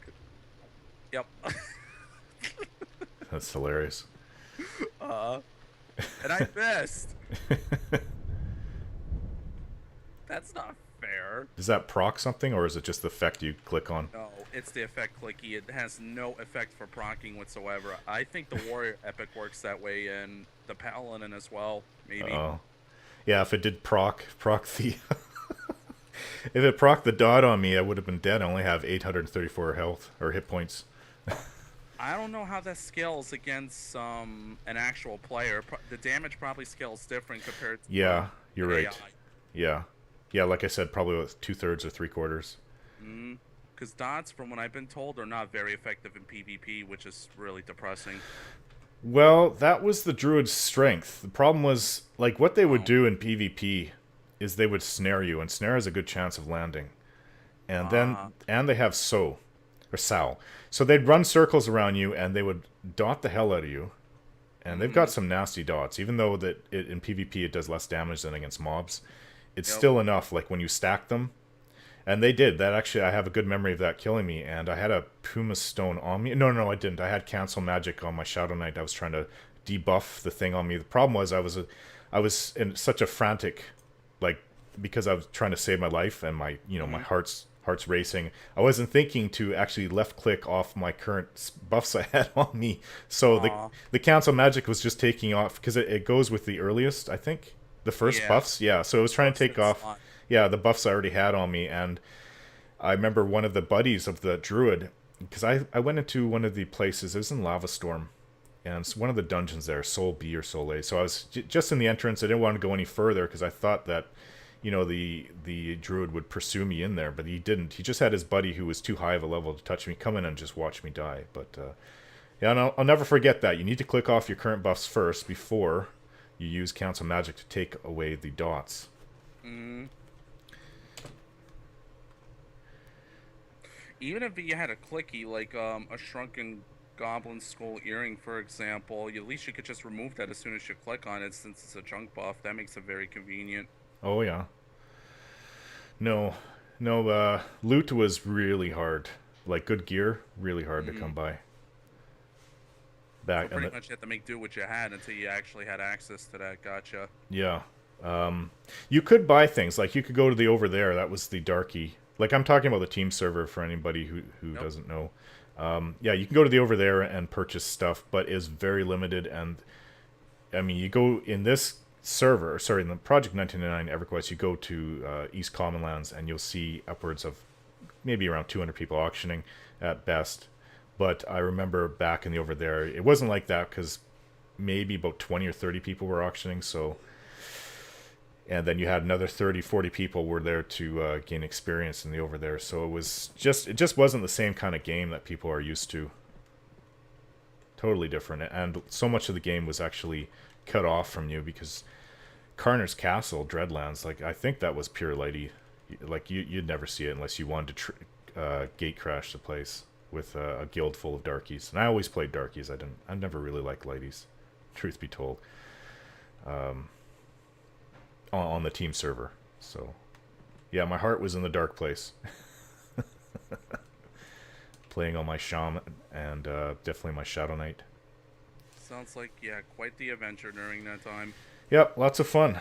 Yep. That's hilarious. And I missed. That's not fair. Does that proc something, or is it just the effect you click on? No, it's the effect clicky. It has no effect for procking whatsoever. I think the Warrior Epic works that way, and the Paladin as well, maybe. Oh. Yeah, if it did proc the... if it proc the dot on me, I would have been dead. I only have 834 health, or hit points. I don't know how that scales against an actual player. The damage probably scales different compared to... Yeah, you're right. AI. Yeah. Yeah, like I said, probably with 2/3 or 3/4. Because dots, from what I've been told, are not very effective in PvP, which is really depressing. Well, that was the druid's strength. The problem was, like, what they would do in PvP is they would snare you, and snare has a good chance of landing. And and they have Sow. So they'd run circles around you, and they would dot the hell out of you. And they've got some nasty dots. Even though in PvP it does less damage than against mobs, it's still enough, like, when you stack them. And they did. That actually, I have a good memory of that killing me. And I had a Puma Stone on me. No, I didn't. I had Cancel Magic on my Shadow Knight. I was trying to debuff the thing on me. The problem was I was in such a frantic, like, because I was trying to save my life, and my, my heart's heart's racing. I wasn't thinking to actually left click off my current buffs I had on me. So Aw. the council magic was just taking off because it goes with the earliest, I think. The first Yeah. buffs, yeah. So it was trying to First take hit off, slot. yeah, the buffs I already had on me. And I remember one of the buddies of the druid, because I went into one of the places, it was in Lava Storm, and it's one of the dungeons there, Soul B or Soul A. So I was just in the entrance. I didn't want to go any further because I thought that, the druid would pursue me in there, but he didn't. He just had his buddy who was too high of a level to touch me come in and just watch me die. But yeah, and I'll never forget that. You need to click off your current buffs first before you use council magic to take away the dots. Mm. Even if you had a clicky, like a shrunken goblin skull earring, for example, at least you could just remove that as soon as you click on it, since it's a junk buff. That makes it very convenient. Oh yeah. No, no. Loot was really hard. Like good gear, really hard to come Mm. by. So Back and pretty much you have to make do what you had until you actually had access to that. Gotcha. yeah. You could buy things like you could go to the over there. That was the darky. Like I'm talking about the team server for anybody who Nope. doesn't know. Yeah, you can go to the over there and purchase stuff, but is very limited. And I mean, you go in this server, sorry, in the Project 1999 EverQuest, you go to East Commonlands and you'll see upwards of maybe around 200 people auctioning at best. But I remember back in the over there, it wasn't like that because maybe about 20 or 30 people were auctioning. So, and then you had another 30, 40 people were there to gain experience in the over there. So it just wasn't the same kind of game that people are used to. Totally different. And so much of the game was actually cut off from you because Karnor's Castle, Dreadlands, like I think that was pure lighty. Like you'd never see it unless you wanted to gate crash the place with a guild full of darkies. And I always played darkies. I never really liked lighties, truth be told, on the team server. So yeah, my heart was in the dark place. Playing on my Shaman and definitely my Shadow Knight. Sounds like, yeah, quite the adventure during that time. Yep, lots of fun.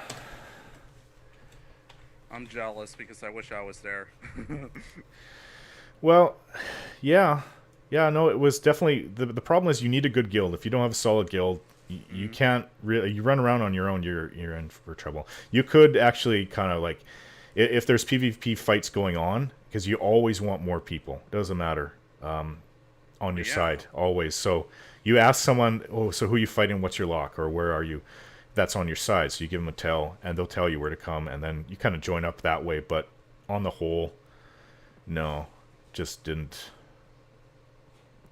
I'm jealous because I wish I was there. Well, yeah, yeah. No, it was definitely the problem is you need a good guild. If you don't have a solid guild, you Mm. can't really. You run around on your own, you're in for trouble. You could actually kind of like, if there's PvP fights going on, because you always want more people. Doesn't matter, on your Yeah. side always. So you ask someone, oh, so who are you fighting? What's your lock, or where are you? That's on your side. So you give them a tell, and they'll tell you where to come, and then you kind of join up that way. But on the whole, no, just didn't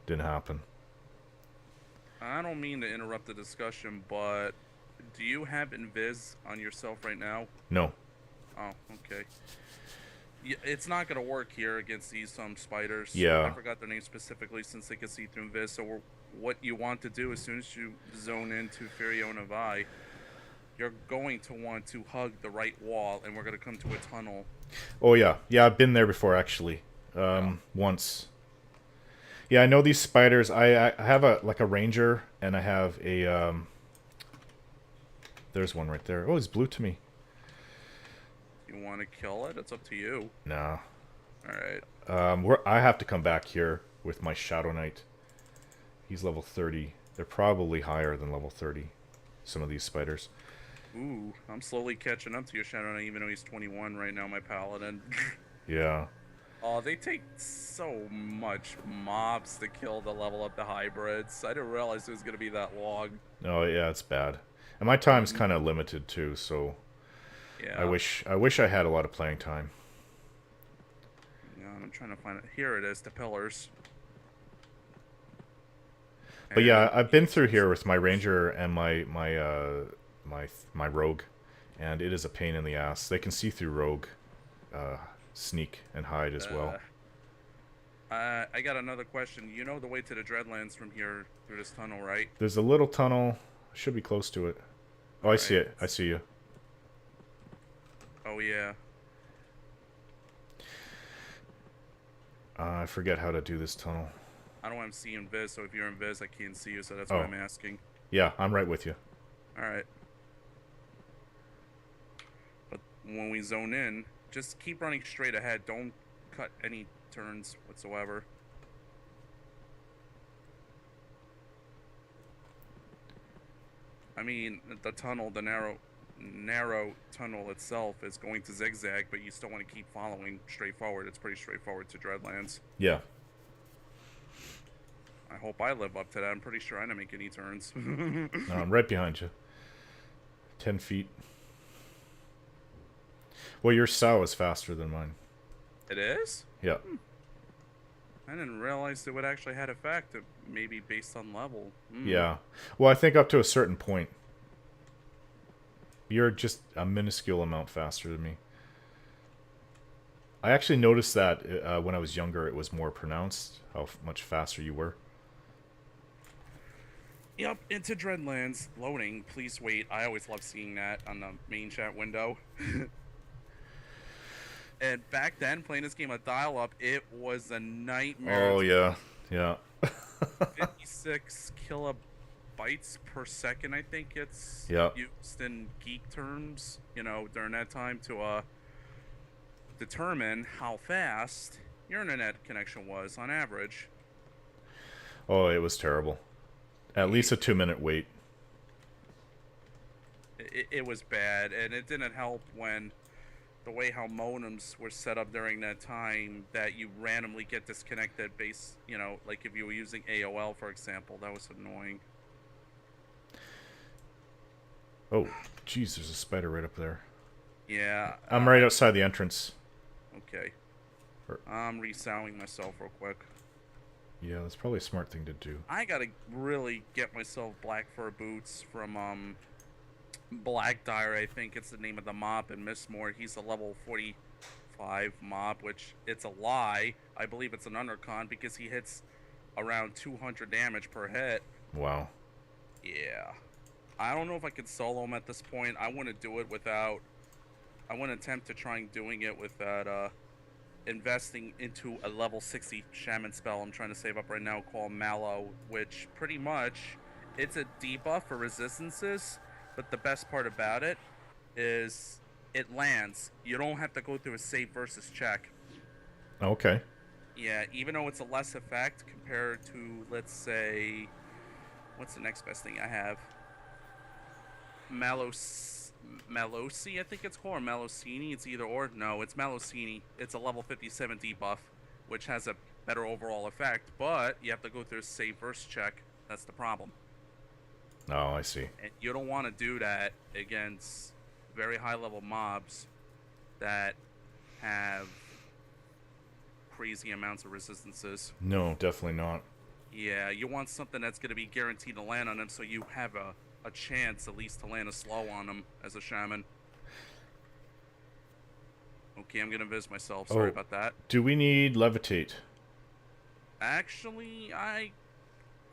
happen. I don't mean to interrupt the discussion, but do you have Invis on yourself right now? No. Oh, okay. It's not gonna work here against these spiders. I Yeah. forgot their name specifically since they can see through Invis. So what you want to do as soon as you zone into Furiona Vi, you're going to want to hug the right wall, and we're gonna come to a tunnel. Oh yeah. Yeah, I've been there before actually. Yeah. Once. Yeah, I know these spiders. I have a ranger and I have a there's one right there. Oh, he's blue to me. You want to kill it? It's up to you. Nah. All right. I have to come back here with my Shadow Knight. He's level 30. They're probably higher than level 30. Some of these spiders. Ooh, I'm slowly catching up to your Shadow Knight, even though he's 21 right now, my paladin. Yeah. Oh, they take so much mobs to kill to level up the hybrids. I didn't realize it was gonna be that long. Oh yeah, it's bad. And my time's kind of limited too, so Yeah. I wish I had a lot of playing time. Yeah, I'm trying to find it. Here it is, the pillars. But yeah, And I've been through here with my ranger and my rogue, and it is a pain in the ass. They can see through rogue, sneak and hide as well. I got another question. You know the way to the Dreadlands from here through this tunnel, right? There's a little tunnel. Should be close to it. Oh, I see Alright. it. I see you. Oh yeah. I forget how to do this tunnel. I don't want to see Invis, so if you're Invis, I can't see you, so that's Oh. why I'm asking. Yeah, I'm right with you. Alright. But when we zone in, just keep running straight ahead. Don't cut any turns whatsoever. I mean, the tunnel, the narrow tunnel itself is going to zigzag, but you still want to keep following straight forward. It's pretty straightforward to Dreadlands. Yeah. I hope I live up to that. I'm pretty sure I didn't make any turns. No, I'm right behind you. 10 feet. Well, your sow is faster than mine. It is? Yeah. I didn't realize it would actually had effect, maybe based on level. Yeah. Well, I think up to a certain point. You're just a minuscule amount faster than me. I actually noticed that when I was younger, it was more pronounced, how much faster you were. Yep, into Dreadlands. Loading. Please wait. I always love seeing that on the main chat window. And back then, playing this game at dial-up, it was a nightmare. Oh, yeah. Yeah. 56 kilobytes per second, I think it's used in geek terms, you know, during that time to determine how fast your internet connection was on average. Oh, it was terrible. At least a 2-minute wait. It was bad, and it didn't help when the way how modems were set up during that time, that you randomly get disconnected based, you know, like if you were using AOL, for example. That was annoying. Oh, jeez, there's a spider right up there. Yeah. I'm right outside the entrance. Okay. I'm resowing myself real quick. Yeah, that's probably a smart thing to do. I gotta really get myself black fur boots from Black Dire, I think it's the name of the mob in Mistmore. He's a level 45 mob, which it's a lie. I believe it's an undercon because he hits around 200 damage per hit. Wow. Yeah. I don't know if I could solo him at this point. I want to do it without... I want to attempt to try doing it without investing into a level 60 Shaman spell I'm trying to save up right now called Mallow, which pretty much, it's a debuff for resistances. But the best part about it is it lands. You don't have to go through a save versus check. Okay. Yeah, even though it's a less effect compared to, let's say, what's the next best thing I have? Malosi, I think it's called, or Malocini. It's either or. No, it's Malocini. It's a level 57 debuff, which has a better overall effect, but you have to go through a save versus check. That's the problem. Oh, I see. And you don't want to do that against very high-level mobs that have crazy amounts of resistances. No, definitely not. Yeah, you want something that's going to be guaranteed to land on them, so you have a chance at least to land a slow on them as a shaman. Okay, I'm going to visit myself. Sorry about that. Do we need levitate? Actually, I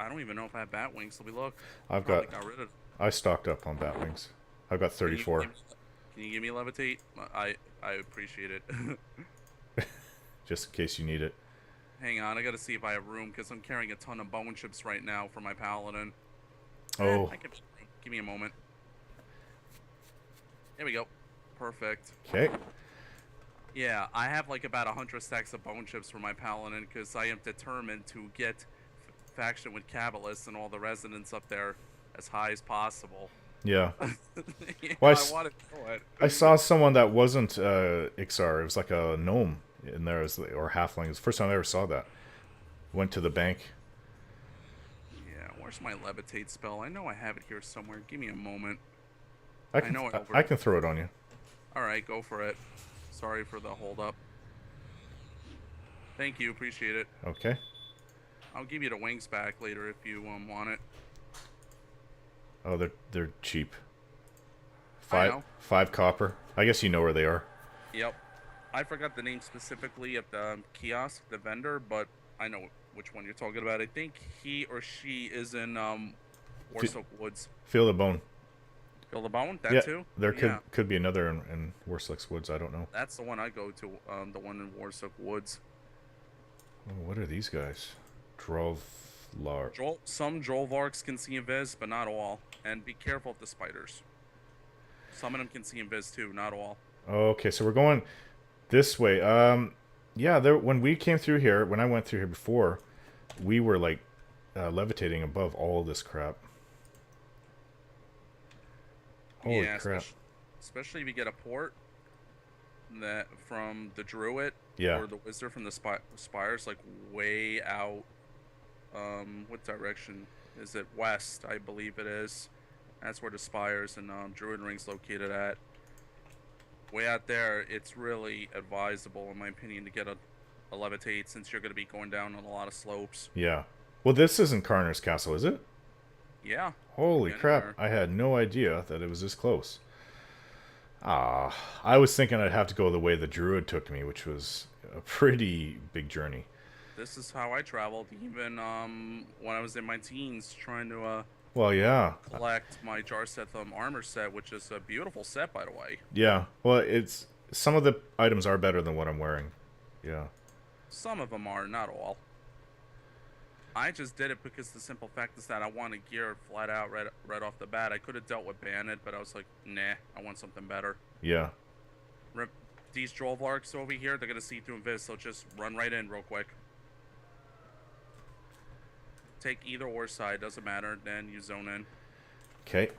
don't even know if I have bat wings. Let me look. Got rid of... I stocked up on bat wings. I've got 34. Can you give me levitate? I appreciate it. Just in case you need it. Hang on, I gotta see if I have room, because I'm carrying a ton of bone chips right now for my paladin. Oh. Give me a moment. There we go. Perfect. Okay. Yeah, I have like about 100 stacks of bone chips for my paladin, because I am determined to get faction with Cabalist and all the residents up there as high as possible. Yeah. Yeah, Well, I want to do it. I saw someone that wasn't Ixar. It was like a gnome in there, or halfling. It was the first time I ever saw that. Went to the bank. Yeah, where's my levitate spell? I know I have it here somewhere. Give me a moment. I can throw it on you. Alright, go for it. Sorry for the hold up. Thank you, appreciate it. Okay. I'll give you the wings back later if you want it. Oh, they're cheap. I know. 5 copper. I guess you know where they are. Yep. I forgot the name specifically of the kiosk, the vendor, but I know which one you're talking about. I think he or she is in Warsoak Woods. Feel the Bone. Feel the Bone? That too? There could be another in Warsoak's Woods. I don't know. That's the one I go to, the one in Warsoak Woods. Oh, what are these guys? Drovlar. Some Drolvarks can see invis, but not all. And be careful of the spiders. Some of them can see invis too, not all. Okay, so we're going this way. Yeah, there. When we came through here, when I went through here before, we were like levitating above all this crap. Holy Yeah, crap! especially if you get a port that from the druid Yeah, or the wizard from the spires, like way out. What direction is it? West, I believe it is. That's where the spires and druid rings located at. Way out there, it's really advisable, in my opinion, to get a levitate since you're going to be going down on a lot of slopes. yeah. Well, this isn't Karnor's castle, is it? Yeah, we're Holy getting crap! there. I had no idea that it was this close. Ah, I was thinking I'd have to go the way the druid took me, which was a pretty big journey. This is how I traveled, even when I was in my teens, trying to Well, yeah, collect my Jarseth armor set, which is a beautiful set, by the way. yeah. Well, it's some of the items are better than what I'm wearing. Yeah, Some of them are, not all. I just did it because the simple fact is that I wanted gear flat out right off the bat. I could have dealt with Bandit, but I was like, nah, I want something better. yeah. Rip these Drovarks over here, they're gonna see through Invis, so just run right in real quick. Take either or side, doesn't matter, then you zone in. Okay.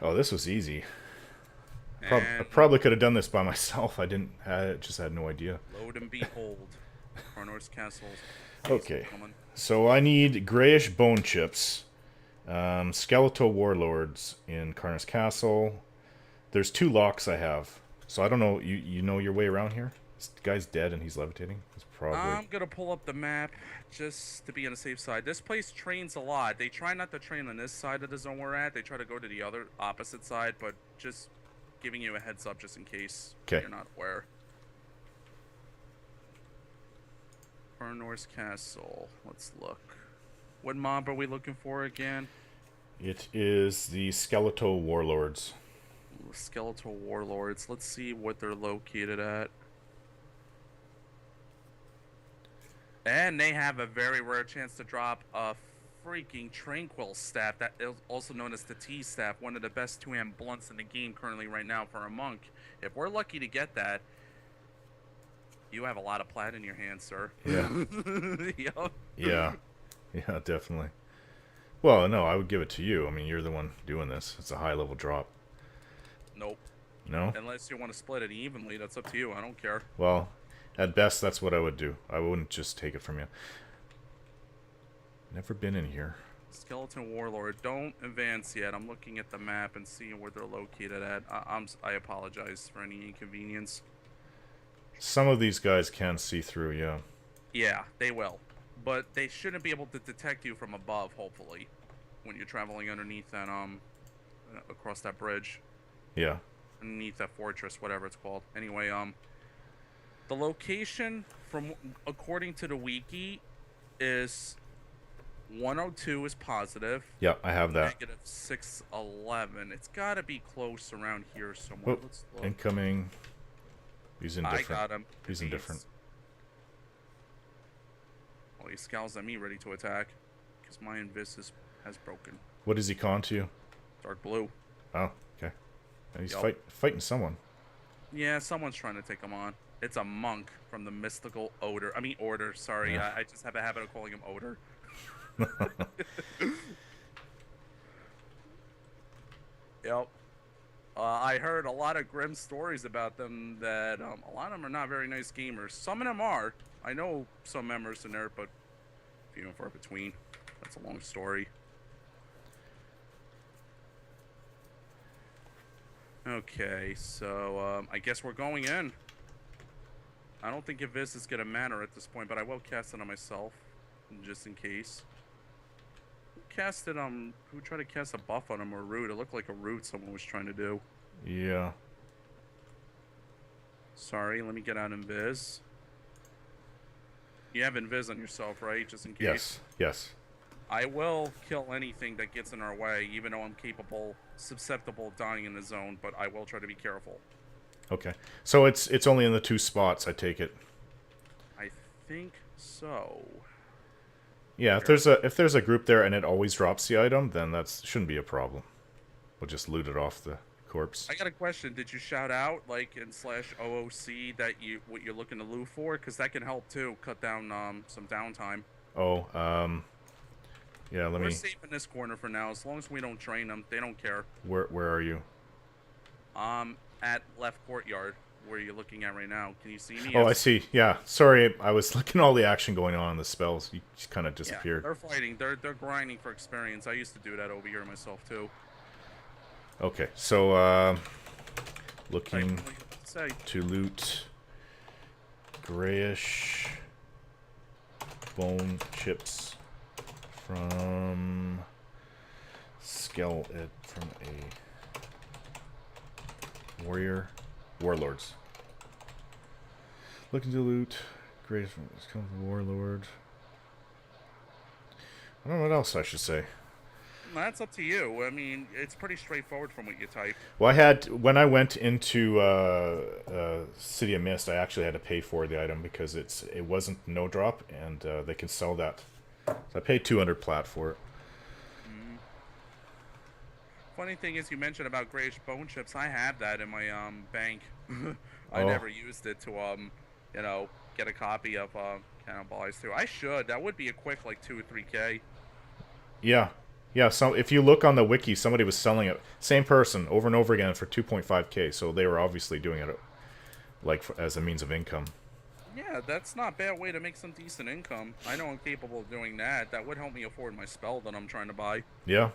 Oh, this was easy. I And probably could have done this by myself. I didn't. I just had no idea. load and behold. Karnor's castles. Okay. So I need grayish bone chips, skeletal warlords in Karn's castle. There's 2 locks I have. So I don't know. You know your way around here? This guy's dead and he's levitating. He's probably. I'm gonna pull up the map just to be on the safe side. This place trains a lot. They try not to train on this side of the zone we're at. They try to go to the other opposite side, but just giving you a heads up just in case you're not aware. Karnor's castle. Let's look. What mob are we looking for again? It is the skeletal warlords. Skeletal warlords. Let's see what they're located at. And they have a very rare chance to drop a freaking Tranquil staff, that is also known as the T staff, one of the best 2-hand blunts in the game currently right now for a monk. If we're lucky to get that, you have a lot of plat in your hands, sir. Yeah. Yep. Yeah. Yeah, definitely. Well, no, I would give it to you. I mean, you're the one doing this. It's a high level drop. Nope. No? Unless you want to split it evenly, that's up to you. I don't care. Well, at best, that's what I would do. I wouldn't just take it from you. Never been in here. Skeleton Warlord, don't advance yet. I'm looking at the map and seeing where they're located at. I apologize for any inconvenience. Some of these guys can see through, yeah. Yeah, they will. But they shouldn't be able to detect you from above, hopefully, when you're traveling underneath that, across that bridge. Yeah. Underneath that fortress, whatever it's called. Anyway, the location, according to the wiki, is 102 is positive. Yeah, I have that. Negative 611. It's got to be close around here somewhere. Oh, Let's look. incoming. He's indifferent. I got him. He's indifferent. Well, he scowls at me, ready to attack, because my invis has broken. What is he calling to you? Dark blue. Oh, okay. And he's Yup. fighting someone. Yeah, someone's trying to take him on. It's a monk from the mystical order. Sorry, Yeah. I just have a habit of calling him Odor. Yep. I heard a lot of grim stories about them that a lot of them are not very nice gamers. Some of them are. I know some members in there, but few and far between. That's a long story. Okay, so I guess we're going in. I don't think Invis is going to matter at this point, but I will cast it on myself, just in case. Who tried to cast a buff on him or root? It looked like a root someone was trying to do. Yeah. Sorry, let me get out Invis. You have Invis on yourself, right? Just in case. Yes. Yes. I will kill anything that gets in our way, even though I'm susceptible of dying in the zone, but I will try to be careful. Okay. So it's only in the 2 spots, I take it. I think so. Yeah, if there's a group there and it always drops the item, then that shouldn't be a problem. We'll just loot it off the corpse. I got a question. Did you shout out like in /OOC that what you're looking to loot for? Because that can help too. Cut down some downtime. Oh, yeah. Let We're me. safe in this corner for now. As long as we don't train them, they don't care. Where are you? At left courtyard where you're looking at right now. Can you see me? Oh, I Yes. see. Yeah. Sorry, I was looking at all the action going on the spells. You just kind of Yeah, disappeared. they're fighting. They're grinding for experience. I used to do that over here myself too. Okay, so looking to loot grayish bone chips from from a warlords. Looking to loot grayish from warlord. I don't know what else I should say. That's up to you. I mean, it's pretty straightforward from what you type. Well, when I went into City of Mist, I actually had to pay for the item because it wasn't no drop, and they can sell that. So I paid 200 plat for it. Funny thing is, you mentioned about grayish bone chips. I have that in my bank. I never used it to you know, get a copy of Cannibalize II. I should. That would be a quick like 2 or 3K. Yeah. Yeah, so if you look on the wiki, somebody was selling it, same person, over and over again for 2.5k, so they were obviously doing it like as a means of income. Yeah, that's not a bad way to make some decent income. I know I'm capable of doing that. That would help me afford my spell that I'm trying to buy. Yeah.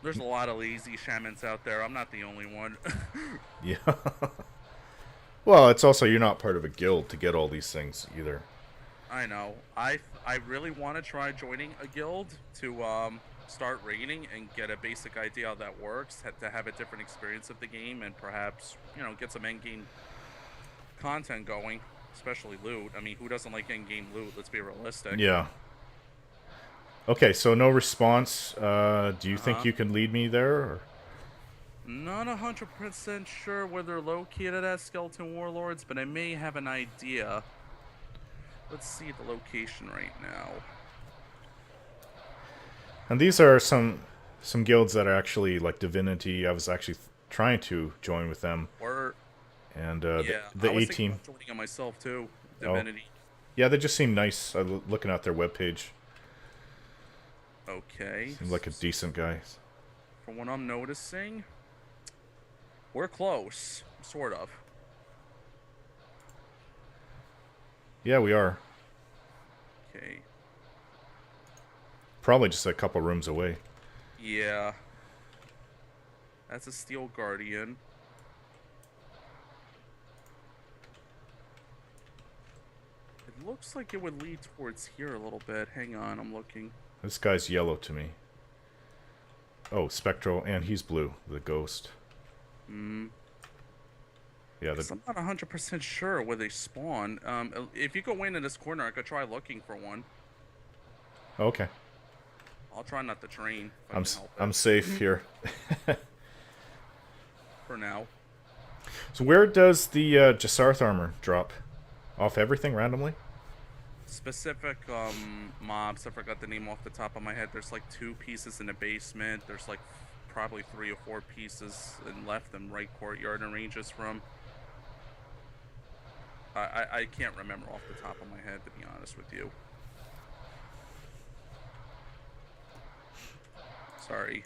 There's a lot of lazy shamans out there. I'm not the only one. Yeah. Well, it's also, you're not part of a guild to get all these things either. I know. I really want to try joining a guild to start raiding and get a basic idea how that works, to have a different experience of the game, and perhaps, you know, get some end-game content going, especially loot. I mean, who doesn't like end-game loot? Let's be realistic. Yeah. Okay, so no response. Do you think you can lead me there? Or? Not 100% sure where they're located at, Skeleton Warlords, but I may have an idea. Let's see the location right now. And these are some guilds that are actually like Divinity. I was actually trying to join with them. And yeah, the I was A team. Thinking about joining it myself too. Divinity. Oh. Yeah, they just seem nice. Looking at their webpage. Okay. Seems like a decent guy. From what I'm noticing, we're close, sort of. Yeah, we are. Okay. Probably just a couple rooms away. Yeah. That's a Steel Guardian. It looks like it would lead towards here a little bit. Hang on, I'm looking. This guy's yellow to me. Oh, Spectral, and he's blue, the ghost. Yeah, I'm not 100% sure where they spawn. If you go in this corner, I could try looking for one. Okay. I'll try not to train. I'm safe here. For now. So where does the Jasarth armor drop? Off everything randomly? Specific mobs, I forgot the name off the top of my head. There's like 2 pieces in the basement. There's like probably 3 or 4 pieces in left and right courtyard and ranges from. I can't remember off the top of my head, to be honest with you. Sorry.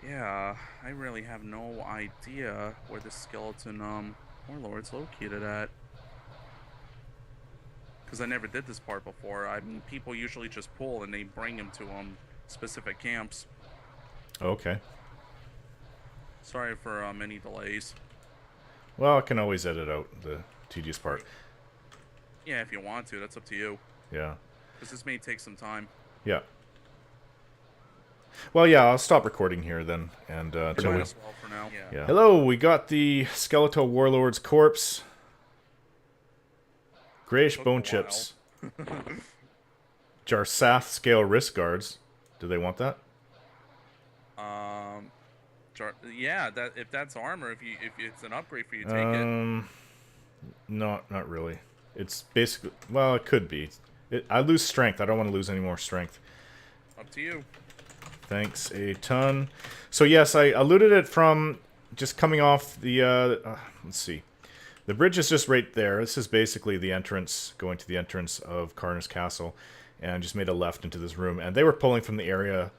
Yeah, I really have no idea where the skeleton warlord's located at. Because I never did this part before. I mean, people usually just pull and they bring him to specific camps. Okay. Sorry for any delays. Well, I can always edit out the tedious part. Yeah, if you want to. That's up to you. Yeah. Because this may take some time. Yeah. Well, yeah, I'll stop recording here then. And until Might as well for now. Yeah. Hello, we got the Skeletal Warlord's corpse. Grayish bone chips. Jarsath scale wrist guards. Do they want that? Yeah, if that's armor, if it's an upgrade for you, take it. Not really. It's basically, well, it could be. I lose strength. I don't want to lose any more strength. Up to you. Thanks a ton. So yes, I looted it from just coming off the, let's see. The bridge is just right there. This is basically the entrance, going to the entrance of Karnor's castle. And just made a left into this room. And they were pulling from the area.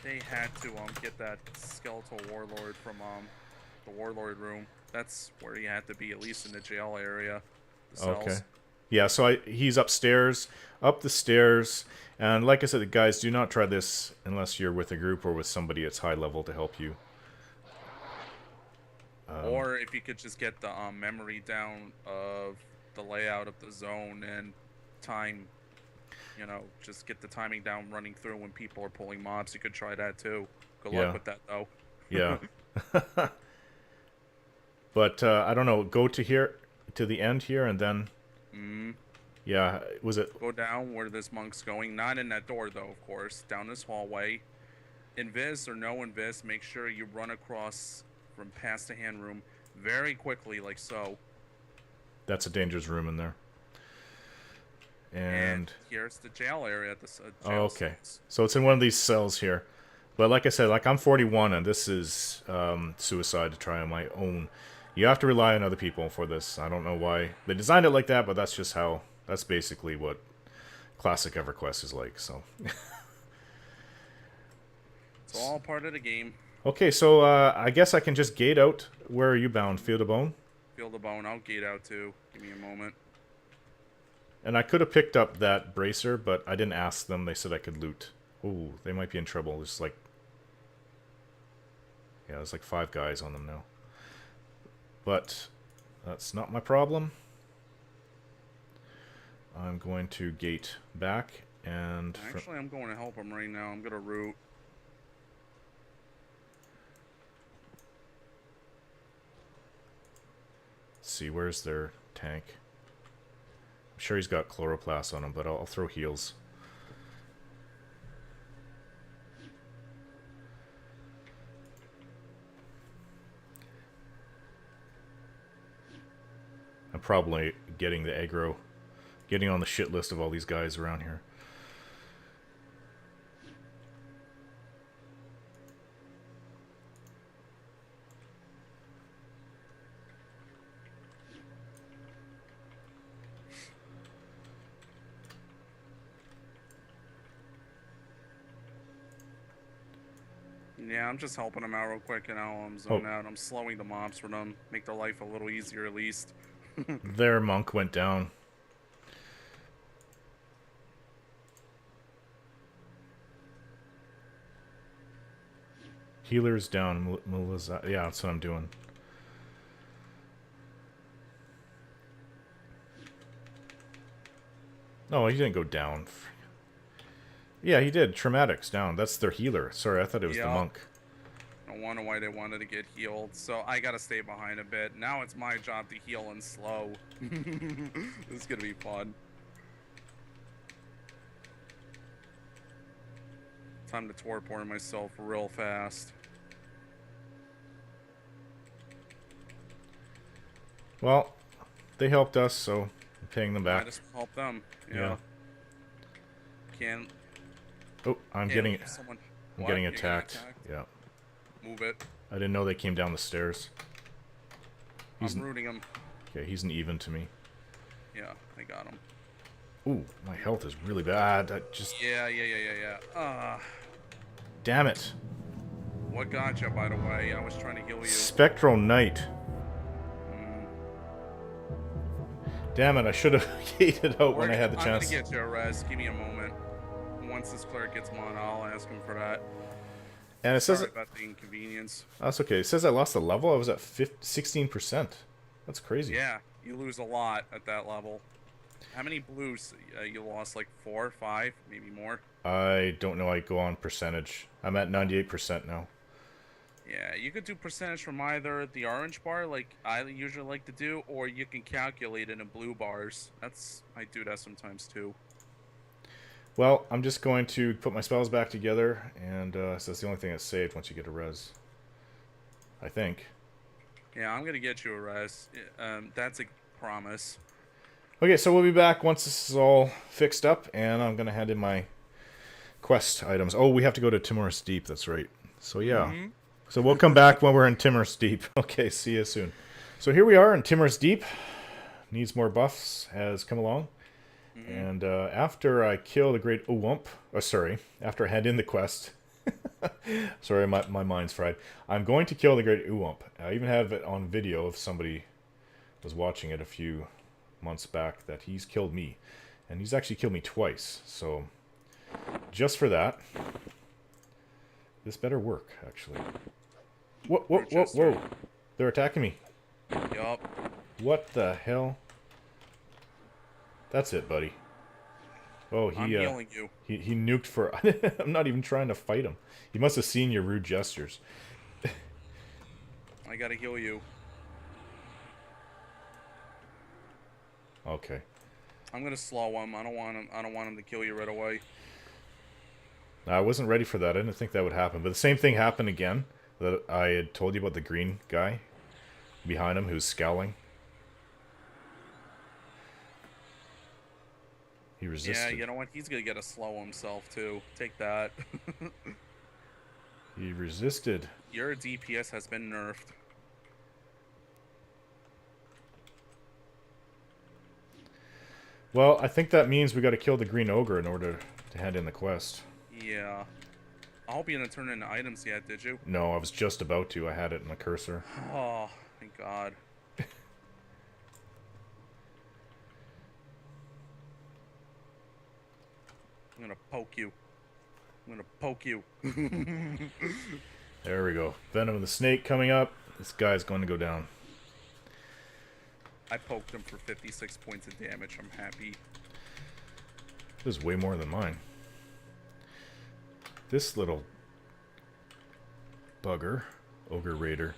They had to get that skeletal warlord from the warlord room. That's where he had to be, at least in the jail area. The cells. Okay. Yeah, so he's upstairs, up the stairs, and like I said, guys, do not try this unless you're with a group or with somebody that's high level to help you. Or if you could just get the memory down of the layout of the zone and time, you know, just get the timing down running through when people are pulling mobs. You could try that too. Good luck with that, though. Yeah. But I don't know. Go to here, to the end here, and then. Yeah, was it? Go down where this monk's going. Not in that door, though, of course. Down this hallway. Invis or no invis, make sure you run across from past the hand room very quickly, like so. That's a dangerous room in there. And here's the jail area. Jail okay. cells. So it's in one of these cells here. But like I said, like I'm 41, and this is suicide to try on my own. You have to rely on other people for this. I don't know why they designed it like that, but that's just how. That's basically what classic EverQuest is like. So. It's all part of the game. Okay, so I guess I can just gate out. Where are you bound? Field of Bone? Field of Bone. I'll gate out too. Give me a moment. And I could have picked up that bracer, but I didn't ask them. They said I could loot. Ooh, they might be in trouble. There's like... Yeah, there's like 5 guys on them now. But that's not my problem. I'm going to gate back and... Actually, I'm going to help them right now. I'm going to root. See, where's their tank? I'm sure he's got chloroplast on him, but I'll throw heals. I'm probably getting the aggro, getting on the shit list of all these guys around here. Yeah, I'm just helping them out real quick, and I'll zone out. I'm slowing the mobs for them, make their life a little easier at least. Their monk went down. Healer's down. Yeah, that's what I'm doing. No, he didn't go down. Yeah, he did. Traumatics down. That's their healer. Sorry, I thought it was the monk. I wonder why they wanted to get healed. So I gotta stay behind a bit. Now it's my job to heal and slow. This is gonna be fun. Time to torpor myself real fast. Well, they helped us, so I'm paying them back. I just help them. Yeah. Can't. Oh, I'm getting someone. I'm getting attacked. Yeah. Move it. I didn't know they came down the stairs. I'm rooting him. Okay, he's an even to me. Yeah, I got him. Ooh, my health is really bad. I just... Yeah. Damn it. What got you, by the way? I was trying to heal you. Spectral Knight. Damn it, I should have gated out when I had the chance. I'm gonna get you a res. Give me a moment. Once this cleric gets him on, I'll ask him for that. And it says... Sorry about the inconvenience. That's okay. It says I lost a level. I was at 16%. That's crazy. Yeah, you lose a lot at that level. How many blues? You lost like 4, 5, maybe more? I don't know. I go on percentage. I'm at 98% now. Yeah, you could do percentage from either the orange bar, like I usually like to do, or you can calculate it in blue bars. I do that sometimes too. Well, I'm just going to put my spells back together, and so that's the only thing that's saved once you get a res. I think. Yeah, I'm gonna get you a res. That's a promise. Okay, so we'll be back once this is all fixed up, and I'm gonna hand in my quest items. Oh, we have to go to Timorous Deep. That's right. So yeah. Mm-hmm. So we'll come back when we're in Timorous Deep. Okay, see you soon. So here we are in Timorous Deep. Needsmorebuffs has come along. Mm-hmm. And after I kill the Great Oowomp, after I hand in the quest, sorry, my mind's fried. I'm going to kill the Great Oowomp. I even have it on video if somebody was watching it a few months back that he's killed me. And he's actually killed me twice. So just for that, this better work, actually. Whoa, whoa, whoa, whoa. They're attacking me. Yup. What the hell? That's it, buddy. Oh, I'm healing you. he nuked for... I'm not even trying to fight him. He must have seen your rude gestures. I gotta heal you. Okay. I'm gonna slow him. I don't want him to kill you right away. I wasn't ready for that. I didn't think that would happen. But the same thing happened again. That I had told you about the green guy behind him who's scowling. He resisted. Yeah, you know what? He's gonna get a slow himself too. Take that. He resisted. Your DPS has been nerfed. Well, I think that means we got to kill the green ogre in order to hand in the quest. Yeah. I hope you didn't turn into items yet, did you? No, I was just about to. I had it in the cursor. Oh, thank God. I'm gonna poke you. I'm gonna poke you. There we go. Venom of the Snake coming up. This guy's going to go down. I poked him for 56 points of damage. I'm happy. This is way more than mine. This little bugger, ogre raider.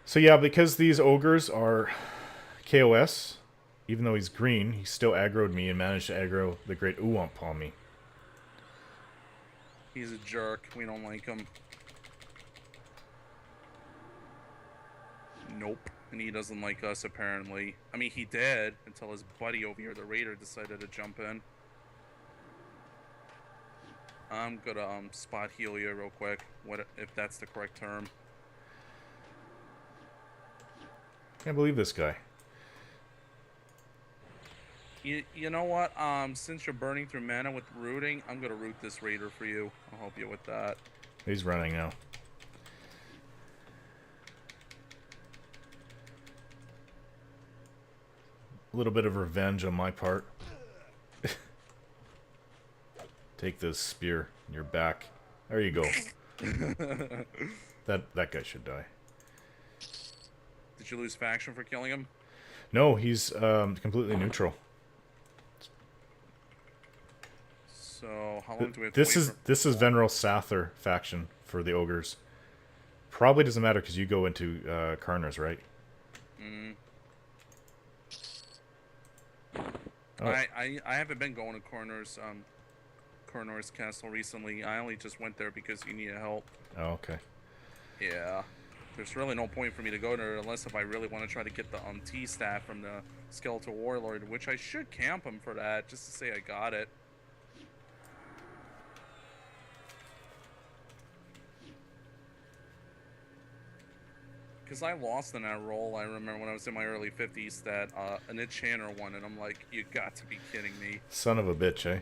So yeah, because these ogres are KOS, even though he's green, he still aggroed me and managed to aggro the Great Oowomp on me. He's a jerk. We don't like him. Nope. And he doesn't like us, apparently. I mean, he did, until his buddy over here, the raider, decided to jump in. I'm gonna spot heal you real quick, if that's the correct term. Can't believe this guy. You know what? Since you're burning through mana with rooting, I'm gonna root this raider for you. I'll help you with that. He's running now. A little bit of revenge on my part. Take this spear in your back. There you go. That guy should die. Did you lose faction for killing him? No, he's completely neutral. So how long do we have This to is wait this is Veneral Sather faction for the ogres. Probably doesn't matter because you go into Karnor's, right? Mm. Oh. I haven't been going to Karnor's castle recently. I only just went there because you needed help. Oh, okay. Yeah. There's really no point for me to go there unless if I really want to try to get the T-staff from the Skeletal Warlord, which I should camp him for that, just to say I got it. Because I lost in that role, I remember when I was in my early 50s that an Enchanter won, and I'm like, you got to be kidding me. Son of a bitch, eh?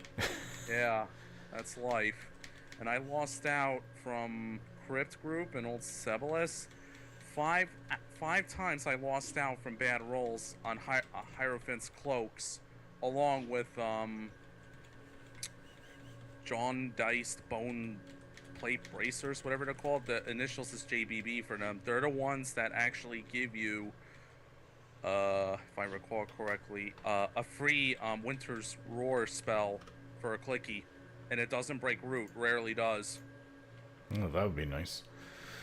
Yeah, that's life. And I lost out from Crypt Group and Old Sebelis. Five times I lost out from bad rolls on Hierophant's cloaks, along with John Diced Bone Plate Bracers, whatever they're called. The initials is JBB for them. They're the ones that actually give you, if I recall correctly, a free Winter's Roar spell for a clicky, and it doesn't break root. Rarely does. Oh, that would be nice.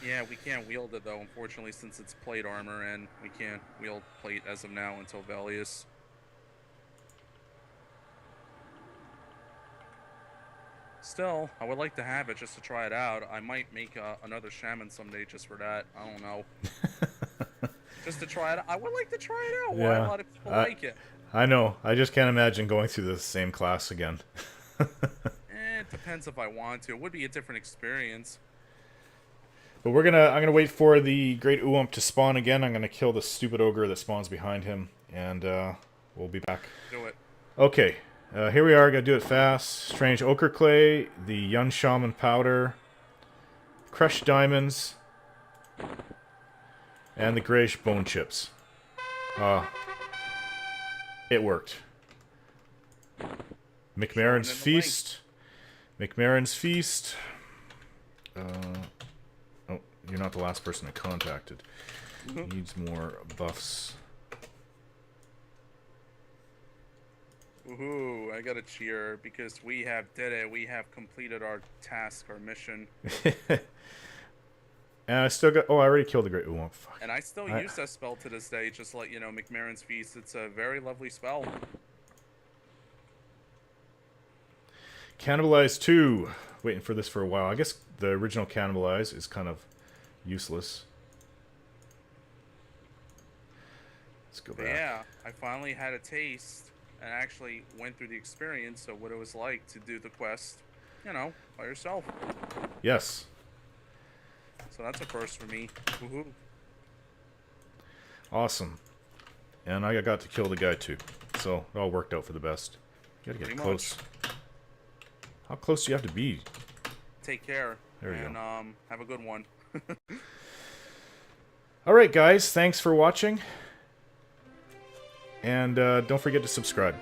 Yeah, we can't wield it though, unfortunately, since it's plate armor, and we can't wield plate as of now until Valius. Still, I would like to have it just to try it out. I might make another Shaman someday just for that. I don't know. just to try it. I would like to try it out. Why a Yeah. lot of people I, like it. I know. I just can't imagine going through the same class again. It depends if I want to. It would be a different experience. But I'm gonna wait for the Great Oowomp to spawn again. I'm gonna kill the stupid ogre that spawns behind him, and we'll be back. Do it. Okay, here we are. Gotta do it fast. Strange ochre clay, the young shaman powder, crushed diamonds, and the grayish bone chips. It worked. McMaren's feast. McMaren's feast. Oh, you're not the last person I contacted. Needs more buffs. Woohoo, I got a cheer because we did it. We have completed our task, our mission. And I still got... Oh, I already killed the Great Oowomp. Fuck. And I still use that spell to this day, just to let you know, McMaren's Feast. It's a very lovely spell. Cannibalize 2. Waiting for this for a while. I guess the original Cannibalize is kind of useless. Let's go back. Yeah, I finally had a taste and actually went through the experience of what it was like to do the quest, you know, by yourself. Yes. So that's a first for me. Woohoo. Awesome. And I got to kill the guy too. So it all worked out for the best. You gotta get Pretty close. How close do you have to be? Take care. There you and go. Have a good one. Alright guys, thanks for watching. And don't forget to subscribe.